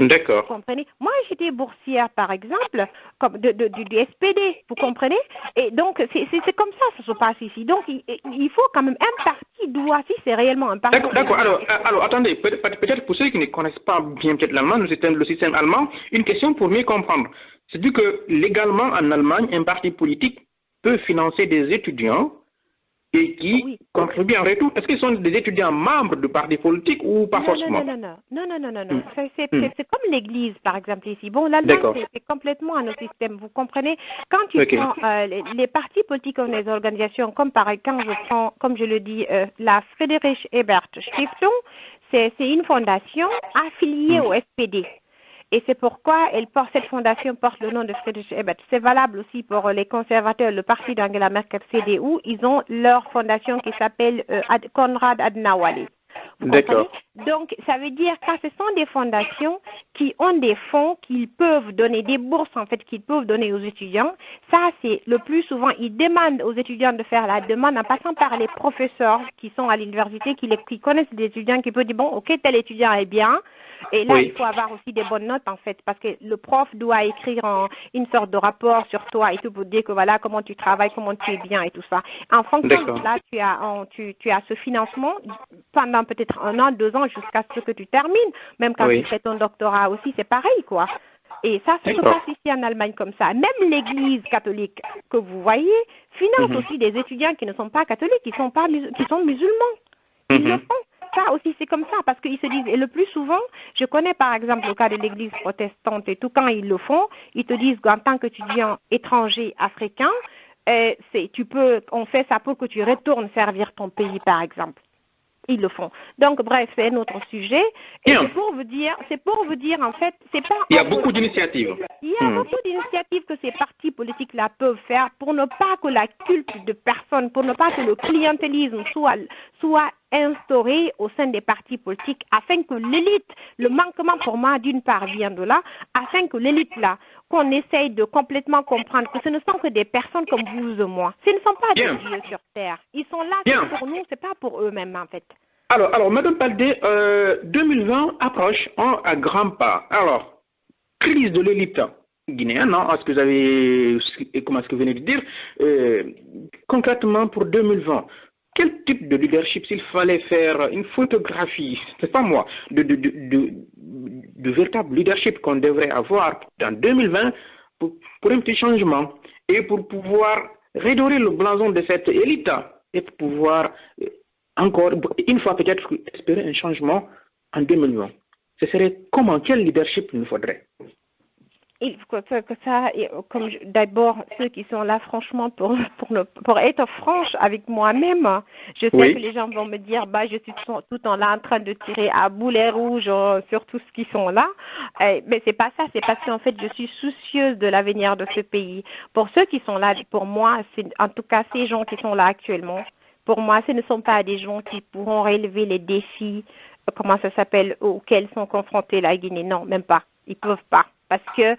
E: D'accord.
F: Vous comprenez? Moi, j'étais boursière, par exemple, comme du SPD, vous comprenez? Et donc, c'est comme ça se passe ici. Donc, il faut quand même un parti doit, si c'est réellement un parti.
E: D'accord. Alors, attendez, peut-être pour ceux qui ne connaissent pas bien peut-être l'allemand, le système allemand, une question pour mieux comprendre. C'est-à-dire que légalement, en Allemagne, un parti politique peut financer des étudiants et qui contribuent en retour. Est-ce qu'ils sont des étudiants membres de partis politiques ou pas forcément?
F: Non. C'est comme l'Église, par exemple, ici. Bon, l'Allemagne, c'est complètement un autre système. Vous comprenez? Quand tu prends les partis politiques ou les organisations, comme quand je prends, comme je le dis, la Friedrich Ebert Stiftung, c'est une fondation affiliée au SPD. Et c'est pourquoi cette fondation porte le nom de Friedrich Ebert. C'est valable aussi pour les conservateurs, le parti d'Angela Merkel, CDU. Ils ont leur fondation qui s'appelle Konrad Adenauer.
E: D'accord.
F: Donc, ça veut dire que ce sont des fondations qui ont des fonds qu'ils peuvent donner, des bourses en fait qu'ils peuvent donner aux étudiants. Ça, c'est le plus souvent, ils demandent aux étudiants de faire la demande en passant par les professeurs qui sont à l'université, qui connaissent des étudiants, qui peuvent dire, bon, ok, tel étudiant est bien. Et là, il faut avoir aussi des bonnes notes en fait, parce que le prof doit écrire une sorte de rapport sur toi et tout pour dire que voilà comment tu travailles, comment tu es bien et tout ça. En fonction de cela, tu as ce financement pendant peut-être 1 an, 2 ans jusqu'à ce que tu termines. Même quand tu fais ton doctorat aussi, c'est pareil quoi. Et ça se passe ici en Allemagne comme ça. Même l'Église catholique que vous voyez finance aussi des étudiants qui ne sont pas catholiques, qui sont musulmans. Ils le font. Ça aussi, c'est comme ça, parce qu'ils se disent, et le plus souvent, je connais par exemple le cas de l'église protestante et tout, quand ils le font, ils te disent qu'en tant qu'étudiant étranger africain, on fait ça pour que tu retournes servir ton pays, par exemple. Ils le font. Donc, bref, c'est un autre sujet. Et c'est pour vous dire, en fait, c'est pas...
E: Il y a beaucoup d'initiatives.
F: Il y a beaucoup d'initiatives que ces partis politiques-là peuvent faire pour ne pas que la culte de personnes, pour ne pas que le clientélisme soit instauré au sein des partis politiques, afin que l'élite, le manquement pour moi d'une part vient de là, afin que l'élite-là, qu'on essaye de complètement comprendre que ce ne sont que des personnes comme vous et moi. Ce ne sont pas des dieux sur terre. Ils sont là pour nous, c'est pas pour eux-mêmes en fait.
E: Alors, Madame Baldé, 2020 approche à grands pas. Alors, crise de l'élite guinéenne, comment est-ce que vous venez de dire, concrètement pour 2020, quel type de leadership, s'il fallait faire une photographie, c'est pas moi, de véritable leadership qu'on devrait avoir dans 2020 pour un petit changement et pour pouvoir redorer le blason de cette élite et pour pouvoir encore une fois peut-être espérer un changement en 2020. Ce serait comment, quel leadership il nous faudrait?
F: Il faut que ça, d'abord, ceux qui sont là, franchement, pour être franche avec moi-même, je sais que les gens vont me dire, je suis tout le temps là en train de tirer à boulet rouge sur tous ceux qui sont là. Mais c'est pas ça, c'est parce qu'en fait, je suis soucieuse de l'avenir de ce pays. Pour ceux qui sont là, pour moi, en tout cas, ces gens qui sont là actuellement, pour moi, ce ne sont pas des gens qui pourront relever les défis, auxquels sont confrontés la Guinée. Non, même pas. Ils peuvent pas. Parce que,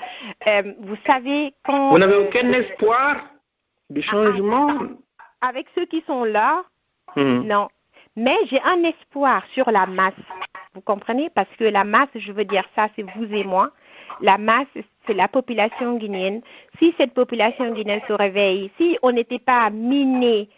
F: vous savez, quand...
E: Vous n'avez aucun espoir de changement?
F: Avec ceux qui sont là, non. Mais j'ai un espoir sur la masse. Vous comprenez? Parce que la masse, je veux dire ça, c'est vous et moi. La masse, c'est la population guinéenne. Si cette population guinéenne se réveille, si on n'était pas miné,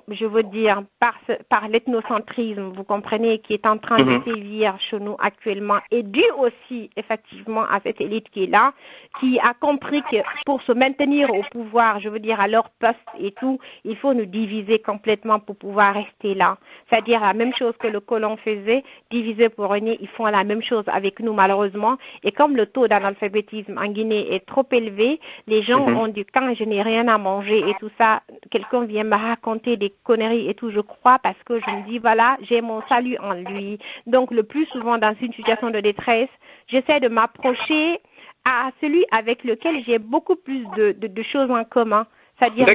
F: je veux dire, par l'ethnocentrisme, vous comprenez, qui est en train de sévir chez nous actuellement, et dû aussi, effectivement, à cette élite qui est là, qui a compris que pour se maintenir au pouvoir, je veux dire, à leur poste et tout, il faut nous diviser complètement pour pouvoir rester là. C'est-à-dire la même chose que le colon faisait, diviser pour régner, ils font la même chose avec nous, malheureusement. Et comme le taux d'analphabétisme en Guinée est trop élevé, les gens ont dit, quand je n'ai rien à manger et tout ça, quelqu'un vient me raconter des conneries et tout, je crois, parce que je me dis, voilà, j'ai mon salut en lui. Donc, le plus souvent, dans une situation de détresse, j'essaie de m'approcher à celui avec lequel j'ai beaucoup plus de choses en commun, c'est-à-dire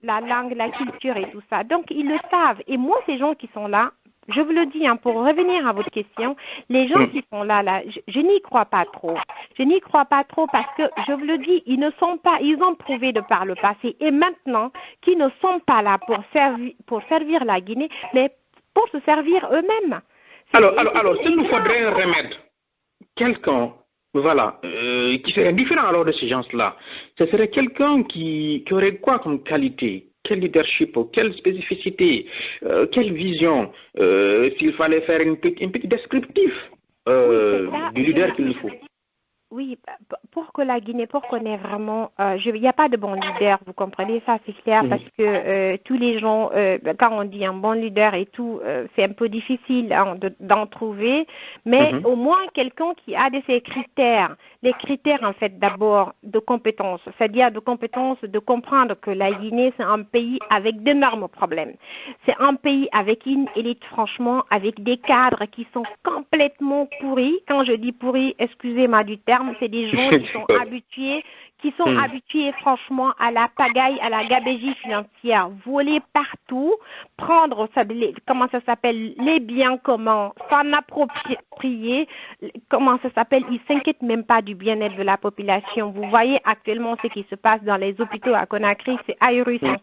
F: la langue, la culture et tout ça. Donc, ils le savent. Et moi, ces gens qui sont là, je vous le dis, pour revenir à votre question, les gens qui sont là, je n'y crois pas trop. Je n'y crois pas trop parce que, je vous le dis, ils ont prouvé de par le passé et maintenant qu'ils ne sont pas là pour servir la Guinée, mais pour se servir eux-mêmes.
E: Alors, s'il nous faudrait un remède, quelqu'un, voilà, qui serait différent alors de ces gens-là, ce serait quelqu'un qui aurait quoi comme qualité? Quel leadership, quelle spécificité, quelle vision, s'il fallait faire un petit descriptif du leader qu'il nous faut?
F: Oui, pour que la Guinée, pour qu'on ait vraiment... il n'y a pas de bon leader, vous comprenez, ça c'est clair, parce que tous les gens, quand on dit un bon leader et tout, c'est un peu difficile d'en trouver, mais au moins quelqu'un qui a ces critères, les critères en fait d'abord de compétences, c'est-à-dire de compétences de comprendre que la Guinée c'est un pays avec d'énormes problèmes. C'est un pays avec une élite franchement, avec des cadres qui sont complètement pourris. Quand je dis pourris, excusez-moi du terme, ferme, c'est des gens qui sont habitués franchement à la pagaille, à la gabegie financière, voler partout, prendre comment ça s'appelle, les biens communs, s'en approprier, comment ça s'appelle, ils s'inquiètent même pas du bien-être de la population. Vous voyez actuellement ce qui se passe dans les hôpitaux à Conakry, c'est ahurissant.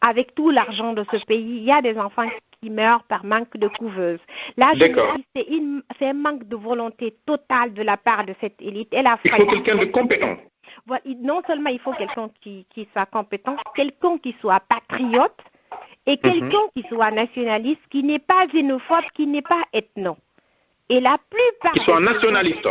F: Avec tout l'argent de ce pays, il y a des enfants qui meurent par manque de couveuse. Là, je me dis, c'est un manque de volonté totale de la part de cette élite. Il
E: faut quelqu'un de compétent.
F: Voilà, non seulement il faut quelqu'un qui soit compétent, quelqu'un qui soit patriote et quelqu'un qui soit nationaliste, qui n'est pas xénophobe, qui n'est pas ethno. Et la plupart...
E: Qui soit nationaliste.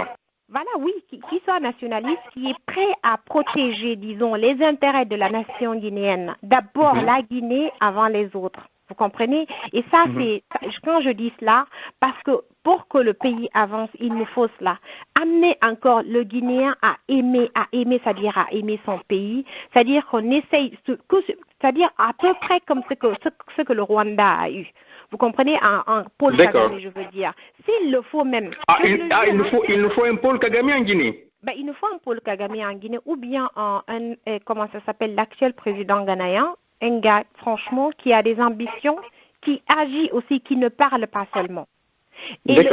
F: Voilà, oui, qui soit nationaliste, qui est prêt à protéger, disons, les intérêts de la nation guinéenne. D'abord la Guinée avant les autres. Vous comprenez? Et ça, c'est, quand je dis cela, parce que pour que le pays avance, il nous faut cela. Amener encore le Guinéen à aimer, c'est-à-dire à aimer son pays, c'est-à-dire qu'on essaye, c'est-à-dire à peu près comme ce que le Rwanda a eu. Vous comprenez, en Paul Kagame, je veux dire. S'il le faut même.
E: Il nous faut un Paul Kagame en Guinée.
F: Ben, il nous faut un Paul Kagame en Guinée ou bien comment ça s'appelle, l'actuel président ghanéen, un gars, franchement, qui a des ambitions, qui agit aussi, qui ne parle pas seulement. Et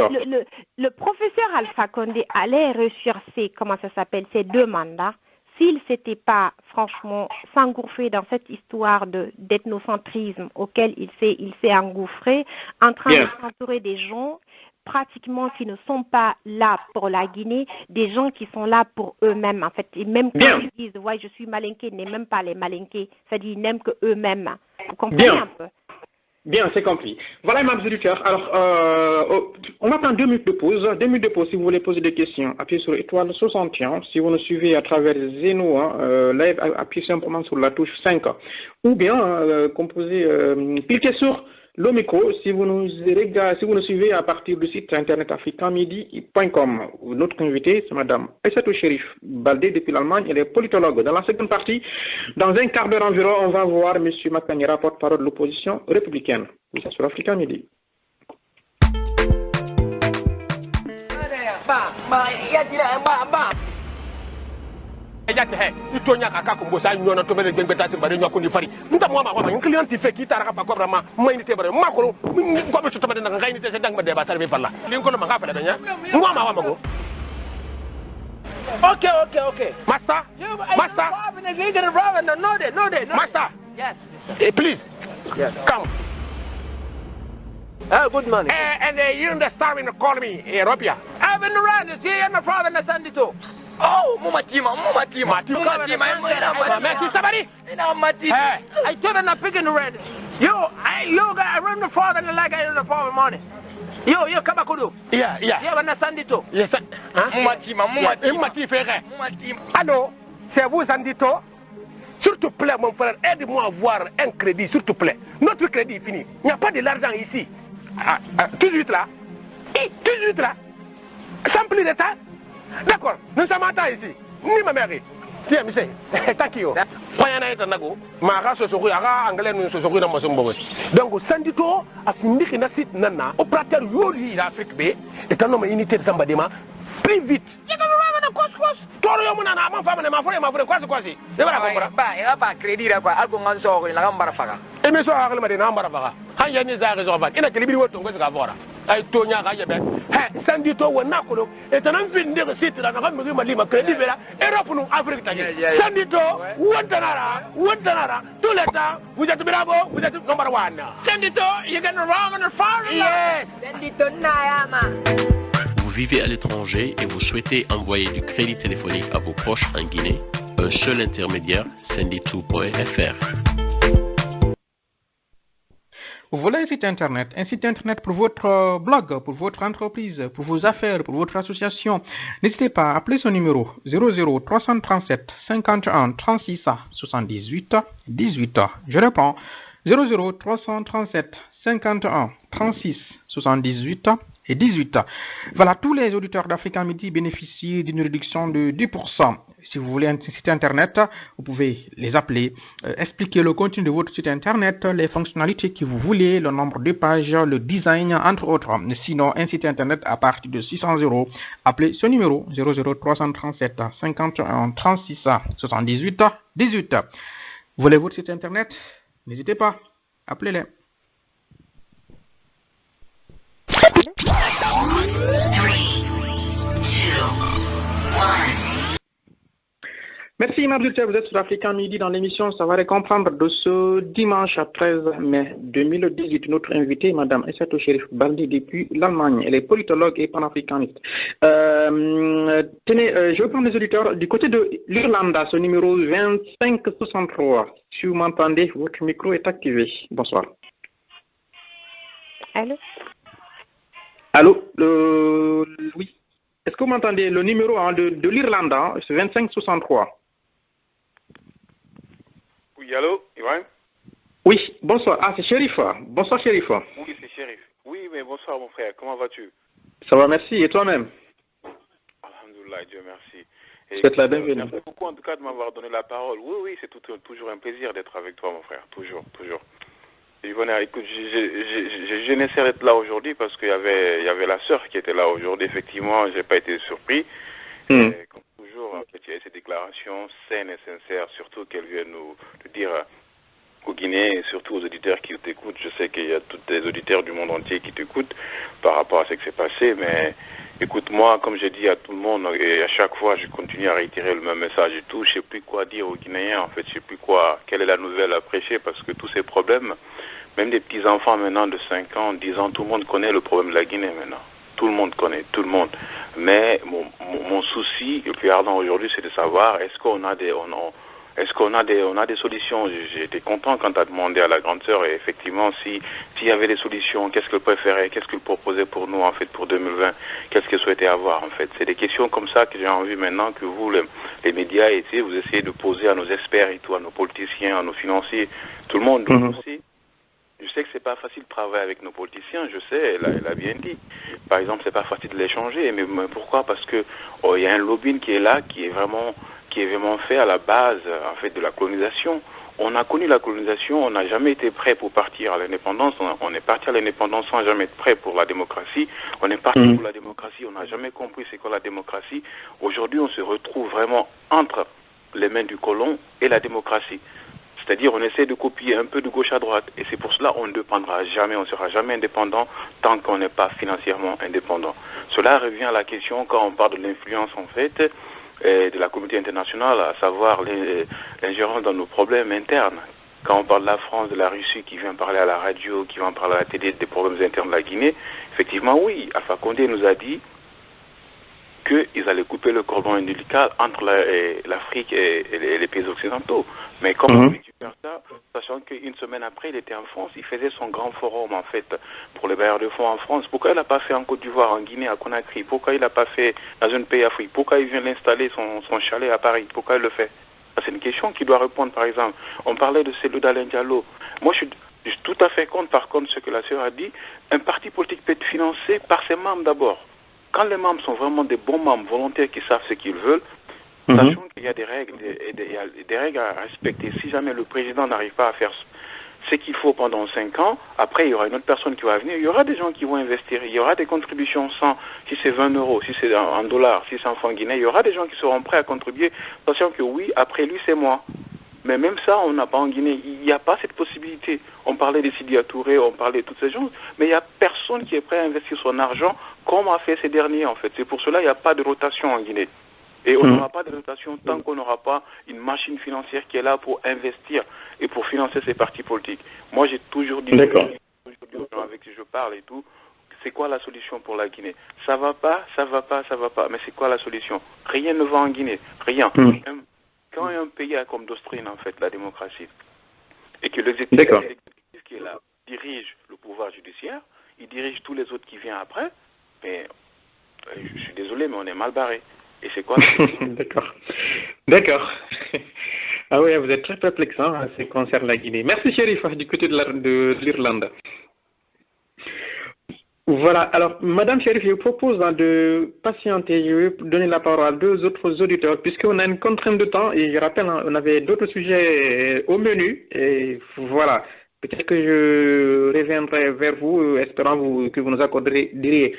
F: le professeur Alpha Condé allait réussir ces 2 mandats s'il ne s'était pas, franchement, s'engouffrer dans cette histoire d'ethnocentrisme auquel il s'est engouffré, en train de s'entourer des gens pratiquement qui ne sont pas là pour la Guinée, des gens qui sont là pour eux-mêmes, en fait. Et même quand ils disent, ouais, je suis malinqué, ils n'aiment même pas les malinqués. C'est-à-dire, ils n'aiment que eux-mêmes. Vous comprenez un peu?
E: Bien, c'est compris. Voilà, mesdames et messieurs. Alors, on va prendre 2 minutes de pause. 2 minutes de pause si vous voulez poser des questions. Appuyez sur étoile 61. Si vous nous suivez à travers Zeno, live, appuyez simplement sur la touche 5. Ou bien, cliquez sur le micro si vous nous suivez à partir du site internet africamidi.com. Notre invité, c'est Madame Aïssatou Chérif Baldé depuis l'Allemagne. Elle est politologue. Dans la seconde partie, dans un quart d'heure environ, on va voir M. Makanyera, porte-parole de l'opposition républicaine. Vous êtes sur Africa Midi.
A: Ejate he itonya kaka ko mbosa nyona to bele gbengbe tati bare nyako ni fari nta mo ma wa ngi client ti fe ki tara ka pa ko brama mai ni te bare ma ko ko be to bade na ngai ni te se dang ba de ba tarbe falla lin ko no ma ngafala benya mo ma wa ma go okay master master
B: Yes.
A: Please come.
B: Good morning.
A: And you're in the star in the colony Europia.
B: I've been around to see my father and son too.
A: Oh, mumatima. Somebody?
B: I told him I'm picking the red. I run the father and like I the following morning. Yo, Kabakudu.
A: Yeah.
B: Yeah, when I send it to.
A: Yes, Allô, c'est vous, Sandito? S'il te plaît, mon frère, aide-moi à avoir un crédit, s'il te plaît. Notre crédit est fini. Il n'y a pas de l'argent ici. Tout de suite là. Sans plus de temps. D'accord, nous sommes en temps ici. Ni ma mère. Tiens, monsieur, thank you. Croyez-moi, c'est nago. Ma race se regarde, anglais nous se regarde dans mon sombre. Donc, Sandito a fini que notre site nana, opérateur Yoli l'Afrique B, est un homme unité de Sambadema, plus vite. Toro yo muna na ma fama ma fure kwasi de bara ko bara
B: ba ya ba credit ra kwa alko ngan so ko la ngam bara faga
A: e me so akle ma de na mbara faga han ya ni za rezo ba ina kele bi woto ngozi ka fora ay to nya ka yebe he sandi to wona ko lo e tanan fin de ko site na ngam mi ma lima credit bela Europe no Afrique tagi sandi to wontanara tout le temps vous êtes bravo vous êtes number 1 sandi to you gonna wrong on the far yes
B: sandi to na ya ma.
C: Vous vivez à l'étranger et vous souhaitez envoyer du crédit téléphonique à vos proches en Guinée, un seul intermédiaire, Sendito.fr.
D: Vous voulez un site internet pour votre blog, pour votre entreprise, pour vos affaires, pour votre association. N'hésitez pas à appeler ce numéro 00 337 51 36 78 18. Je réponds 00 337 51 36 78 et 18. Voilà, tous les auditeurs d'Africa Midi bénéficient d'une réduction de 10%. Si vous voulez un site internet, vous pouvez les appeler, expliquer le contenu de votre site internet, les fonctionnalités que vous voulez, le nombre de pages, le design, entre autres. Sinon, un site internet à partir de 600 €. Appelez ce numéro 00337 51 36 78 18. Vous voulez votre site internet? N'hésitez pas, appelez-les.
E: Merci Mabdulta, vous êtes sur Africa Midi dans l'émission Savoir et Comprendre de ce dimanche 13 mai 2018. Notre invitée, Madame Aissatou Cherif Baldi depuis l'Allemagne. Elle est politologue et panafricaniste. Tenez, je vais prendre les auditeurs du côté de l'Irlande, ce numéro 2563. Si vous m'entendez, votre micro est activé. Bonsoir.
F: Allô?
E: Allô? Oui. Est-ce que vous m'entendez? Le numéro de l'Irlande, c'est 2563.
G: Oui, allô, Ibrahim?
E: Oui, bonsoir. Ah, c'est Chérif. Bonsoir, Chérif.
G: Oui, c'est Chérif. Oui, mais bonsoir, mon frère. Comment vas-tu?
E: Ça va, merci. Et toi-même?
G: Alhamdoulilah, Dieu merci. Et
E: souhaite la bienvenue.
G: Merci beaucoup, en tout cas, de m'avoir donné la parole. Oui, oui, c'est toujours un plaisir d'être avec toi, mon frère. Toujours, toujours. Et écoute, je n'essaie d'être là aujourd'hui parce qu'il y avait la sœur qui était là aujourd'hui. Effectivement, j'ai pas été surpris. Comme toujours, en fait, il y a ces déclarations saines et sincères, surtout qu'elle vient nous dire aux Guinéens et surtout aux auditeurs qui t'écoutent. Je sais qu'il y a tous les auditeurs du monde entier qui t'écoutent par rapport à ce qui s'est passé, mais écoute, moi, comme j'ai dit à tout le monde, et à chaque fois, je continue à réitérer le même message et tout, je sais plus quoi dire aux Guinéens, en fait, je sais plus quelle est la nouvelle à prêcher, parce que tous ces problèmes, même des petits-enfants maintenant de 5 ans, 10 ans, tout le monde connaît le problème de la Guinée maintenant. Tout le monde connaît, tout le monde. Mais mon souci le plus ardent aujourd'hui, c'est de savoir, est-ce qu'on a des solutions? J'étais content quand tu as demandé à la grande sœur, et effectivement, s'il y avait des solutions, qu'est-ce qu'elle préférait, qu'est-ce qu'elle proposait pour nous, en fait, pour 2020, qu'est-ce qu'elle souhaitait avoir, en fait. C'est des questions comme ça que j'ai envie maintenant que vous, les médias, vous essayez de poser à nos experts et tout, à nos politiciens, à nos financiers, tout le monde aussi. Je sais que c'est pas facile de travailler avec nos politiciens, je sais, elle a bien dit. Par exemple, c'est pas facile de l'échanger, mais pourquoi? Parce que il y a un lobbying qui est là, qui est vraiment fait à la base, en fait, de la colonisation. On a connu la colonisation, on n'a jamais été prêt pour partir à l'indépendance. On est parti à l'indépendance sans jamais être prêt pour la démocratie. On est parti pour la démocratie, on n'a jamais compris c'est quoi la démocratie. Aujourd'hui, on se retrouve vraiment entre les mains du colon et la démocratie. C'est-à-dire, on essaie de copier un peu de gauche à droite. Et c'est pour cela qu'on ne dépendra jamais, on ne sera jamais indépendant tant qu'on n'est pas financièrement indépendant. Cela revient à la question, quand on parle de l'influence, en fait, de la communauté internationale, à savoir l'ingérence dans nos problèmes internes. Quand on parle de la France, de la Russie qui vient parler à la radio, qui vient parler à la télé des problèmes internes de la Guinée, effectivement, oui, Alpha Condé nous a dit qu'ils allaient couper le cordon ombilical entre l'Afrique et les pays occidentaux. Mais comment il faire ça, sachant qu'une semaine après, il était en France, il faisait son grand forum, en fait, pour les bailleurs de fonds en France. Pourquoi il n'a pas fait en Côte d'Ivoire, en Guinée, à Conakry? Pourquoi il n'a pas fait dans un pays africain? Pourquoi il vient l'installer son chalet à Paris? Pourquoi il le fait? C'est une question qu'il doit répondre, par exemple. On parlait de Cellou Dalein Diallo. Moi, je suis tout à fait contre, par contre, ce que la sœur a dit. Un parti politique peut être financé par ses membres d'abord. Quand les membres sont vraiment des bons membres volontaires qui savent ce qu'ils veulent, sachant qu'il y a des règles, des règles à respecter. Si jamais le président n'arrive pas à faire ce qu'il faut pendant 5 ans, après il y aura une autre personne qui va venir, il y aura des gens qui vont investir, il y aura des contributions si c'est 20 €, si c'est en dollars, si c'est en francs guinéens, il y aura des gens qui seront prêts à contribuer, sachant que oui, après lui c'est moi. Mais même ça, on n'a pas en Guinée. Il n'y a pas cette possibilité. On parlait des Sidi Touré, on parlait de toutes ces choses, mais il n'y a personne qui est prêt à investir son argent comme a fait ces derniers, en fait. C'est pour cela qu'il n'y a pas de rotation en Guinée. Et on n'aura pas de rotation tant qu'on n'aura pas une machine financière qui est là pour investir et pour financer ces partis politiques. Moi, j'ai toujours dit aux gens avec qui je parle et tout, c'est quoi la solution pour la Guinée? Ça va pas, ça va pas, ça va pas. Mais c'est quoi la solution? Rien ne va en Guinée. Rien. Quand un pays a comme doctrine, en fait, la démocratie, et que l'exécutif qui est là dirige le pouvoir judiciaire, il dirige tous les autres qui viennent après, mais je suis désolé, mais on est mal barré. Et c'est quoi?
E: D'accord. Ah oui, vous êtes très perplexe en ce qui concerne la Guinée. Merci, Chérif, du côté de l'Irlande. Voilà, alors Madame Chérif, je vous propose de patienter, je vais donner la parole à deux autres auditeurs, puisqu'on a une contrainte de temps, et je rappelle, on avait d'autres sujets au menu, et voilà, peut-être que je reviendrai vers vous, espérant que vous nous accorderiez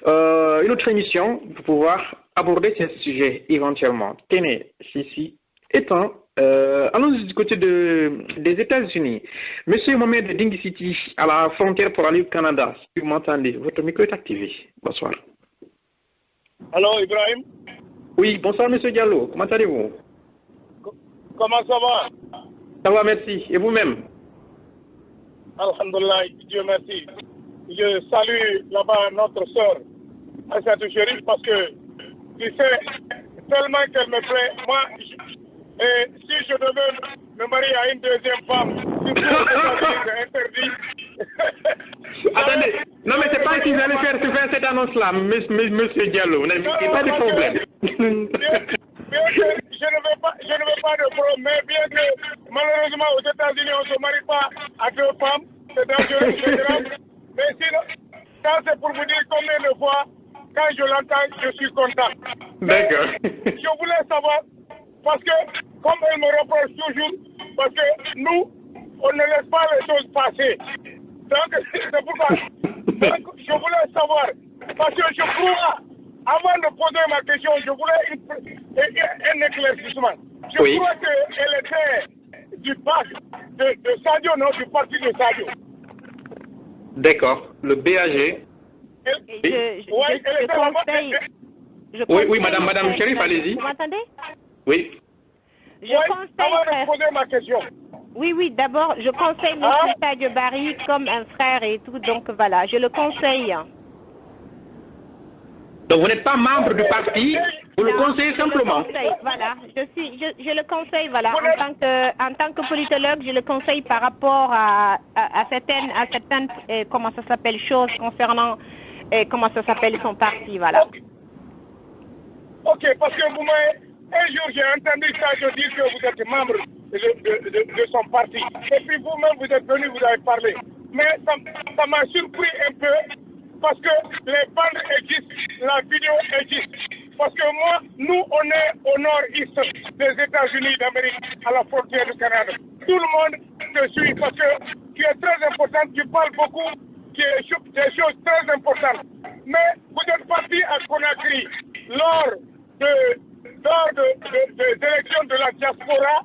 E: une autre émission pour pouvoir aborder ces sujets éventuellement. Tenez, ceci étant, allons du côté des États-Unis. Monsieur Mohamed Dingisiti, à la frontière pour aller au Canada, si vous m'entendez, votre micro est activé. Bonsoir.
H: Allô, Ibrahim?
E: Oui, bonsoir, monsieur Diallo. Comment allez-vous?
H: Comment ça va?
E: Ça va, merci. Et vous-même?
H: Alhamdulillah, Dieu merci. Je salue là-bas notre sœur, Aïssatou Chérif, parce que tu sais, tellement qu'elle me plaît, moi, et si je devais me marier à une deuxième femme, c'est interdit.
E: Attendez, non mais c'est pas que vous allez faire cette annonce-là, monsieur Diallo, il n'y a pas de problème.
H: Bien que je ne veux pas de problème, mais bien que malheureusement aux États-Unis on ne se marie pas à deux femmes, c'est dangereux, c'est grave. Mais sinon, ça c'est pour vous dire combien de fois, quand je l'entends, je suis content.
E: D'accord.
H: Je voulais savoir, parce que, comme elle me reproche toujours, parce que nous, on ne laisse pas les choses passer. Donc, c'est pourquoi. Donc, je voulais savoir, parce que je crois, avant de poser ma question, je voulais un éclaircissement. Je crois qu'elle était du parti de Sadio, non, du parti de Sadio.
E: D'accord, le BAG. Oui, madame Chérif, allez-y.
F: Vous m'entendez?
E: Oui.
F: Je conseille.
H: Avant de poser ma question.
F: Oui, d'abord, je conseille M. Sadio Barry comme un frère et tout, donc voilà, je le conseille.
E: Donc vous n'êtes pas membre du parti, vous le conseillez simplement.
F: Voilà, je le conseille, voilà, en tant que politologue, je le conseille par rapport à certaines comment ça s'appelle, choses concernant, comment ça s'appelle son parti, voilà.
H: Ok, parce que vous m'avez, un jour j'ai entendu Sadio dire que vous êtes membre de son parti. Et puis vous-même, vous êtes venu, vous avez parlé. Mais ça m'a surpris un peu, parce que les bandes existent, la vidéo existe. Parce que moi, nous, on est au nord-est des États-Unis d'Amérique, à la frontière du Canada. Tout le monde te suit, parce que tu es très important, tu parles beaucoup, des choses très importantes. Mais vous êtes parti à Conakry lors des élections de la diaspora,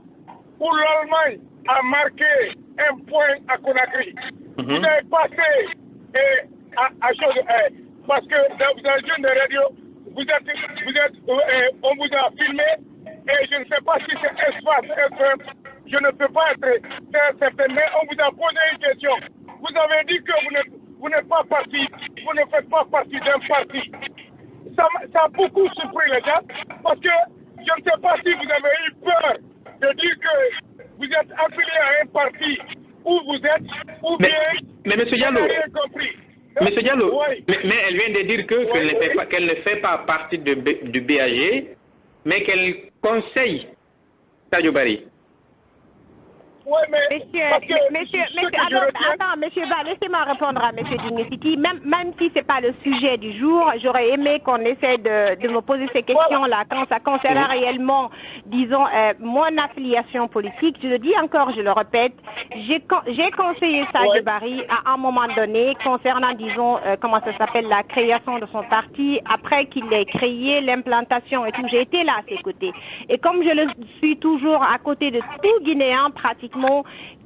H: où l'Allemagne a marqué un point à Conakry. Vous avez passé parce que dans une radio, on vous a filmé, et je ne sais pas si c'est espace FM, je ne peux pas être certain, mais on vous a posé une question. Vous avez dit que vous n'êtes pas parti, vous ne faites pas partie d'un parti. Ça a beaucoup surpris les gens, parce que je ne sais pas si vous avez eu peur de dire que vous êtes affilié à un parti où vous êtes, ou bien
E: mais M. Diallo,
H: vous n'avez rien compris.
E: M. Diallo,
H: oui.
E: mais elle vient de dire qu'elle ne fait pas partie du BAG, mais qu'elle conseille Sadio Barry.
H: Oui, mais
F: monsieur, laissez-moi répondre à monsieur Dingisiti. Même si c'est pas le sujet du jour, j'aurais aimé qu'on essaie de me poser ces questions-là quand ça concerne réellement, disons, mon affiliation politique. Je le dis encore, je le répète, j'ai conseillé Sadio Barry à un moment donné concernant, disons, comment ça s'appelle, la création de son parti, après qu'il ait créé l'implantation et tout. J'ai été là à ses côtés. Et comme je le suis toujours à côté de tout Guinéen pratiquement,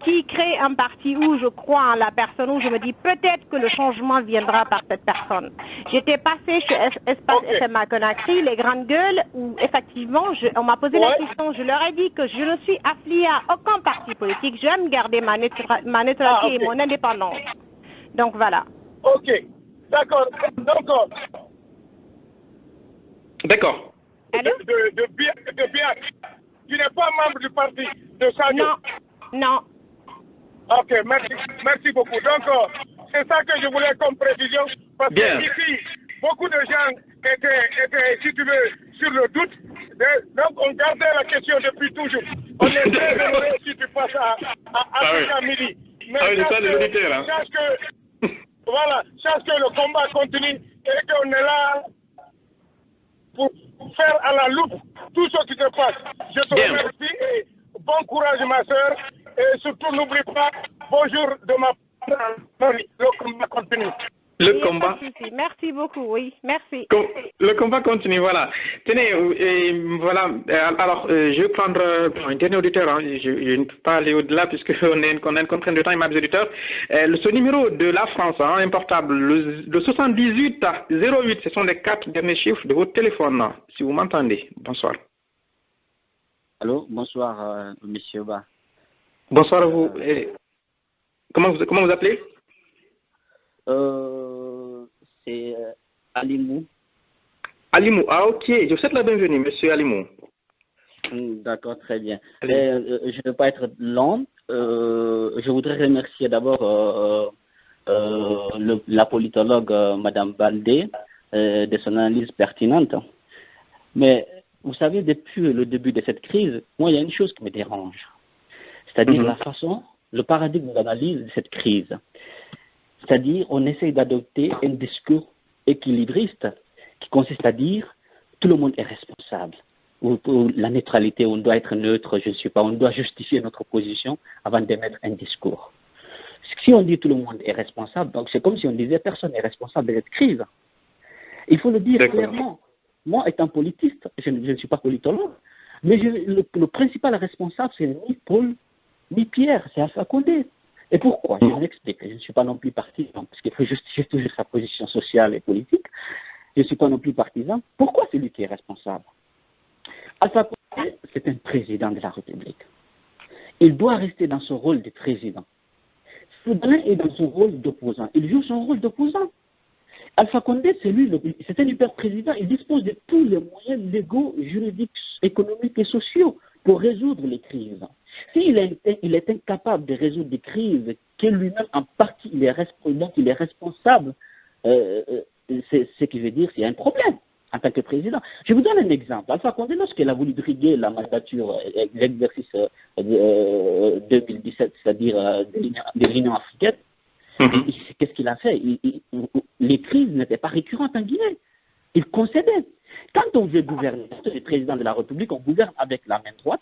F: qui crée un parti où je crois en la personne, où je me dis peut-être que le changement viendra par cette personne. J'étais passée chez Espace FM à Conakry, les grandes gueules, où effectivement, on m'a posé la question, je leur ai dit que je ne suis affiliée à aucun parti politique, j'aime garder ma neutralité et mon indépendance. Donc voilà.
H: Ok, d'accord.
F: Allô?
H: De Biak. Tu n'es pas membre du parti de Sadio?
F: Non.
H: Ok, merci beaucoup. Donc, c'est ça que je voulais comme précision, parce que ici, beaucoup de gens étaient, si tu veux, sur le doute. Donc, on gardait la question depuis toujours. On est très heureux si tu passes à midi. Mais voilà, chaque que le combat continue et qu'on est là pour faire à la loupe tout ce qui se passe. Je te remercie et bon courage ma soeur et surtout n'oublie pas, bonjour de ma part, le combat continue.
E: Le combat.
F: Merci beaucoup, oui, merci.
E: Le combat continue, voilà. Tenez, voilà. Alors, je vais prendre un dernier auditeur. Hein. Je ne peux pas aller au-delà puisqu'on a une contrainte de temps, mes auditeurs. Ce numéro de la France, hein, importable, le 78 08, ce sont les 4 derniers chiffres de votre téléphone. Si vous m'entendez. Bonsoir.
I: Allô, bonsoir, monsieur Ba.
E: Bonsoir à vous. Comment vous appelez?
I: C'est Alimou.
E: Alimou, ah ok, je vous souhaite la bienvenue, monsieur Alimou.
I: D'accord, très bien. Je ne veux pas être long. Je voudrais remercier d'abord la politologue Madame Baldé de son analyse pertinente. Mais vous savez, depuis le début de cette crise, moi, il y a une chose qui me dérange. C'est-à-dire la façon, le paradigme d'analyse de cette crise. C'est-à-dire, on essaye d'adopter un discours équilibriste qui consiste à dire tout le monde est responsable. Ou la neutralité, on doit être neutre, je ne sais pas, on doit justifier notre position avant d'émettre un discours. Si on dit tout le monde est responsable, donc c'est comme si on disait personne n'est responsable de cette crise. Il faut le dire clairement. Moi, étant politiste, je ne suis pas politologue, mais le principal responsable, c'est ni Paul, ni Pierre, c'est Alpha Condé. Et pourquoi? Je m'explique. Je ne suis pas non plus partisan, parce qu'il faut justifier toujours sa position sociale et politique. Je ne suis pas non plus partisan. Pourquoi c'est lui qui est responsable? Alpha Condé, c'est un président de la République. Il doit rester dans son rôle de président. Soudain est dans son rôle d'opposant. Il joue son rôle d'opposant. Alpha Condé, c'est un hyper-président. Il dispose de tous les moyens légaux, juridiques, économiques et sociaux pour résoudre les crises. S'il est incapable de résoudre des crises que lui-même en partie dont il est responsable, ce qui veut dire qu'il y a un problème en tant que président. Je vous donne un exemple. Alpha Condé, lorsqu'il a voulu briguer la mandature, l'exercice 2017, c'est-à-dire de l'Union africaine, qu'est-ce qu'il a fait? Les crises n'étaient pas récurrentes en Guinée. Il concédait. Quand on veut gouverner, quand on est président de la République, on gouverne avec la main droite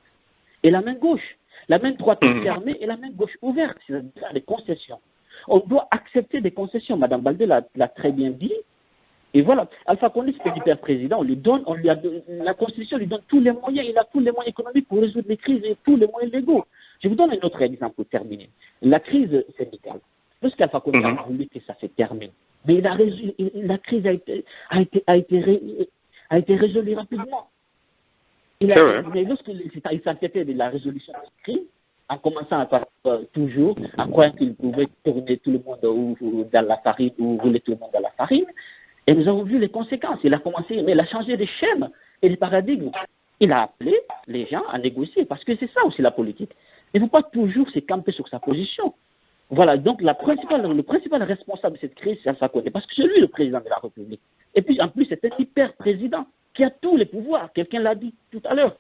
I: et la main gauche. La main droite est fermée et la main gauche ouverte, c'est-à-dire des concessions. On doit accepter des concessions. Madame Baldé l'a très bien dit. Et voilà, Alpha Condé, c'est l'hyper président. La Constitution lui donne tous les moyens. Il a tous les moyens économiques pour résoudre les crises et tous les moyens légaux. Je vous donne un autre exemple pour terminer. La crise syndicale. Lorsqu'Alpha Condé a voulu que ça se termine, mais la crise a été résolue rapidement. Mais lorsqu'il s'inquiétait de la résolution de la crise, en commençant toujours à croire qu'il pouvait tourner tout le monde dans la farine ou rouler tout le monde dans la farine, et nous avons vu les conséquences. Il a changé de schème et de paradigme. Il a appelé les gens à négocier, parce que c'est ça aussi la politique. Il ne faut pas toujours se camper sur sa position. Voilà, donc le principal responsable de cette crise, c'est Alpha Condé, parce que c'est lui le président de la République. Et puis en plus, c'est un hyper-président qui a tous les pouvoirs, quelqu'un l'a dit tout à l'heure.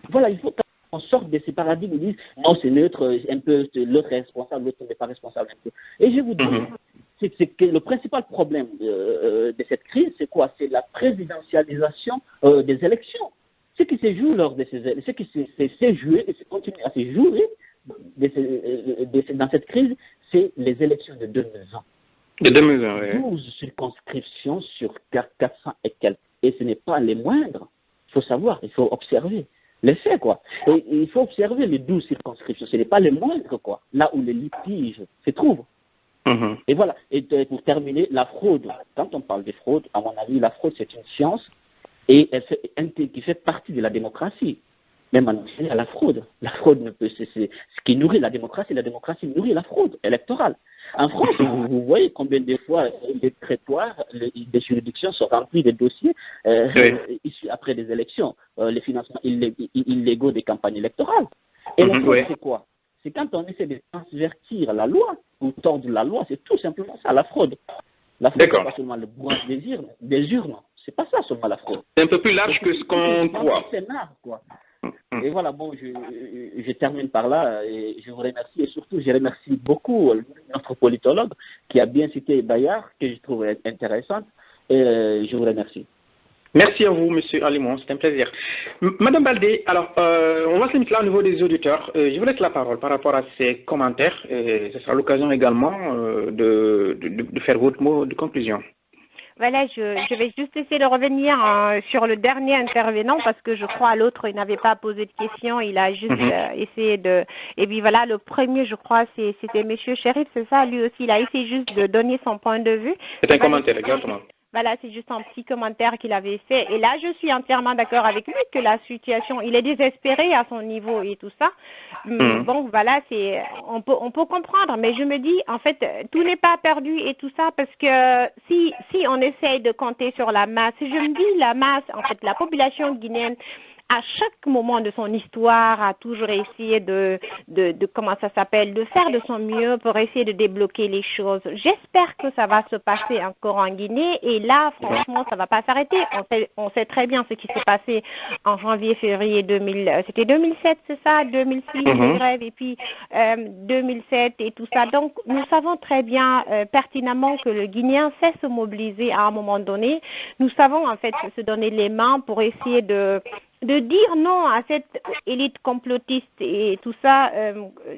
I: Voilà, il faut qu'on sorte de ces paradigmes où ils disent non, c'est neutre, un peu, l'autre est responsable, l'autre n'est pas responsable. Un peu. Et je vous dis, c'est que le principal problème de cette crise, c'est quoi? C'est la présidentialisation des élections. Ce qui se joue ce qui s'est joué et se continue à se jouer dans cette crise, c'est les élections de 2020.
E: De 2020, oui.
I: 12 circonscriptions sur 400 et quelques. Et ce n'est pas les moindres. Il faut savoir, il faut observer les faits, quoi. Et il faut observer les 12 circonscriptions. Ce n'est pas les moindres, quoi. Là où les litiges se trouvent. Et voilà. Et pour terminer, la fraude. Quand on parle de fraude, à mon avis, la fraude, c'est une science et qui fait partie de la démocratie. Même en Algérie, la fraude. La fraude, c'est ce qui nourrit la démocratie nourrit la fraude électorale. En France, vous voyez combien de fois les prétoires, les juridictions sont remplies de dossiers issus après des élections, les financements illégaux des campagnes électorales. Et la fraude, c'est quoi? C'est quand on essaie de transvertir la loi ou tordre la loi, c'est tout simplement ça, la fraude. La fraude, c'est pas seulement le bourrage des urnes, c'est pas ça seulement la fraude.
E: C'est un peu plus large que ce qu'on croit.
I: C'est large, quoi. Et voilà, bon, je termine par là et je vous remercie. Et surtout, je remercie beaucoup notre politologue qui a bien cité Bayard, que je trouve intéressante. Et je vous remercie.
E: Merci à vous, M. Alimon, c'est un plaisir. Madame Baldé, alors, on va se limiter là au niveau des auditeurs. Je vous laisse la parole par rapport à ces commentaires. Et ce sera l'occasion également de faire votre mot de conclusion.
F: Voilà, je vais juste essayer de revenir sur le dernier intervenant parce que je crois l'autre, il n'avait pas posé de questions, il a juste essayé de... Et puis voilà, le premier, je crois, c'était M. Chérif, c'est ça, lui aussi, il a essayé juste de donner son point de vue.
E: C'est un commentaire, exactement.
F: Voilà, c'est juste un petit commentaire qu'il avait fait. Et là, je suis entièrement d'accord avec lui que la situation, il est désespéré à son niveau et tout ça. Bon, voilà, on peut comprendre. Mais je me dis, en fait, tout n'est pas perdu et tout ça parce que si on essaye de compter sur la masse, je me dis la masse, en fait, la population guinéenne, à chaque moment de son histoire, a toujours essayé de comment ça s'appelle, de faire de son mieux pour essayer de débloquer les choses. J'espère que ça va se passer encore en Guinée et là, franchement, ça va pas s'arrêter. On sait très bien ce qui s'est passé en janvier, février c'était 2007, c'est ça, 2006, les grèves, et puis 2007 et tout ça. Donc, nous savons très bien pertinemment que le Guinéen sait se mobiliser à un moment donné. Nous savons en fait se donner les mains pour essayer de dire non à cette élite complotiste et tout ça,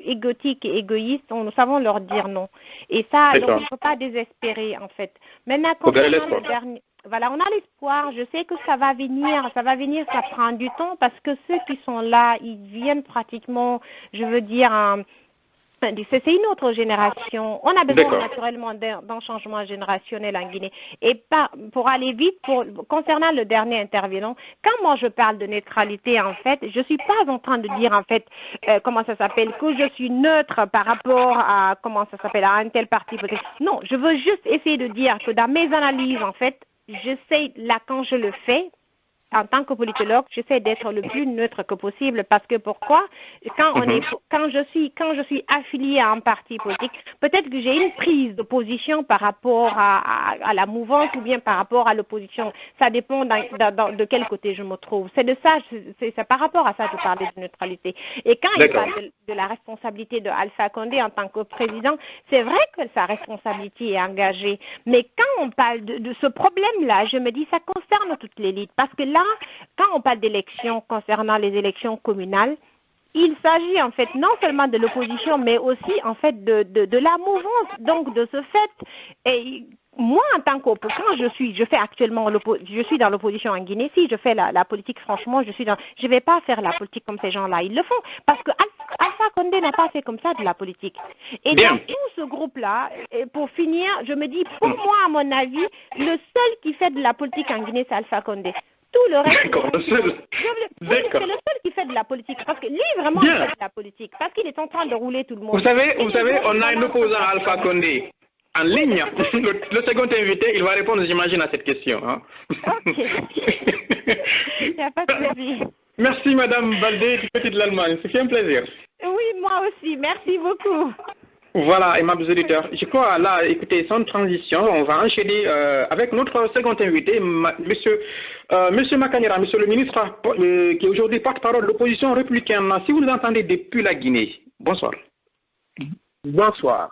F: égotique et égoïste, nous savons leur dire non. Et ça, donc, on ne peut pas désespérer, en fait. Maintenant, concernant le dernier... Voilà, on a l'espoir, je sais que ça va venir, ça prend du temps parce que ceux qui sont là, ils viennent pratiquement, je veux dire, c'est une autre génération. On a besoin naturellement d'un changement générationnel en Guinée. Et pour aller vite, concernant le dernier intervenant, quand moi je parle de neutralité, en fait, je suis pas en train de dire, en fait, comment ça s'appelle, que je suis neutre par rapport à, comment ça s'appelle, à un tel parti. Non, je veux juste essayer de dire que dans mes analyses, en fait, j'essaie, là, quand je le fais, en tant que politologue, j'essaie d'être le plus neutre que possible parce que pourquoi? Quand je suis affiliée à un parti politique, peut-être que j'ai une prise de position par rapport à la mouvance ou bien par rapport à l'opposition. Ça dépend de quel côté je me trouve. C'est de ça, c'est par rapport à ça que je parlais de neutralité. Et quand il parle de la responsabilité de Alpha Condé en tant que président, c'est vrai que sa responsabilité est engagée. Mais quand on parle de ce problème-là, je me dis ça concerne toute l'élite parce que là, quand on parle d'élections concernant les élections communales, il s'agit en fait non seulement de l'opposition, mais aussi en fait de la mouvance. Donc de ce fait, et moi en tant qu'opposant, je suis dans l'opposition en Guinée. Si je fais la politique, franchement, je vais pas faire la politique comme ces gens-là. Ils le font parce que Alpha Condé n'a pas fait comme ça de la politique. Et dans tout ce groupe-là, pour finir, je me dis, pour moi, à mon avis, le seul qui fait de la politique en Guinée, c'est Alpha Condé. Tout le reste, c'est le seul qui fait de la politique. Parce que lui, vraiment, il fait de la politique. Parce qu'il est en train de rouler tout le monde.
E: Vous savez, on a un opposant à Alpha Condé en ligne. Le second invité, il va répondre, j'imagine, à cette question. Hein.
F: Ok. Il n'y a pas de souci.
E: Merci, Madame Baldé, du côté de l'Allemagne. C'est un plaisir.
F: Oui, moi aussi. Merci beaucoup.
E: Voilà, aimables auditeurs. Je crois, là, écoutez, sans transition, on va enchaîner avec notre second invité, Monsieur Makanira, Monsieur le ministre, qui est aujourd'hui porte-parole de l'opposition républicaine. Si vous nous entendez depuis la Guinée, bonsoir.
J: Bonsoir.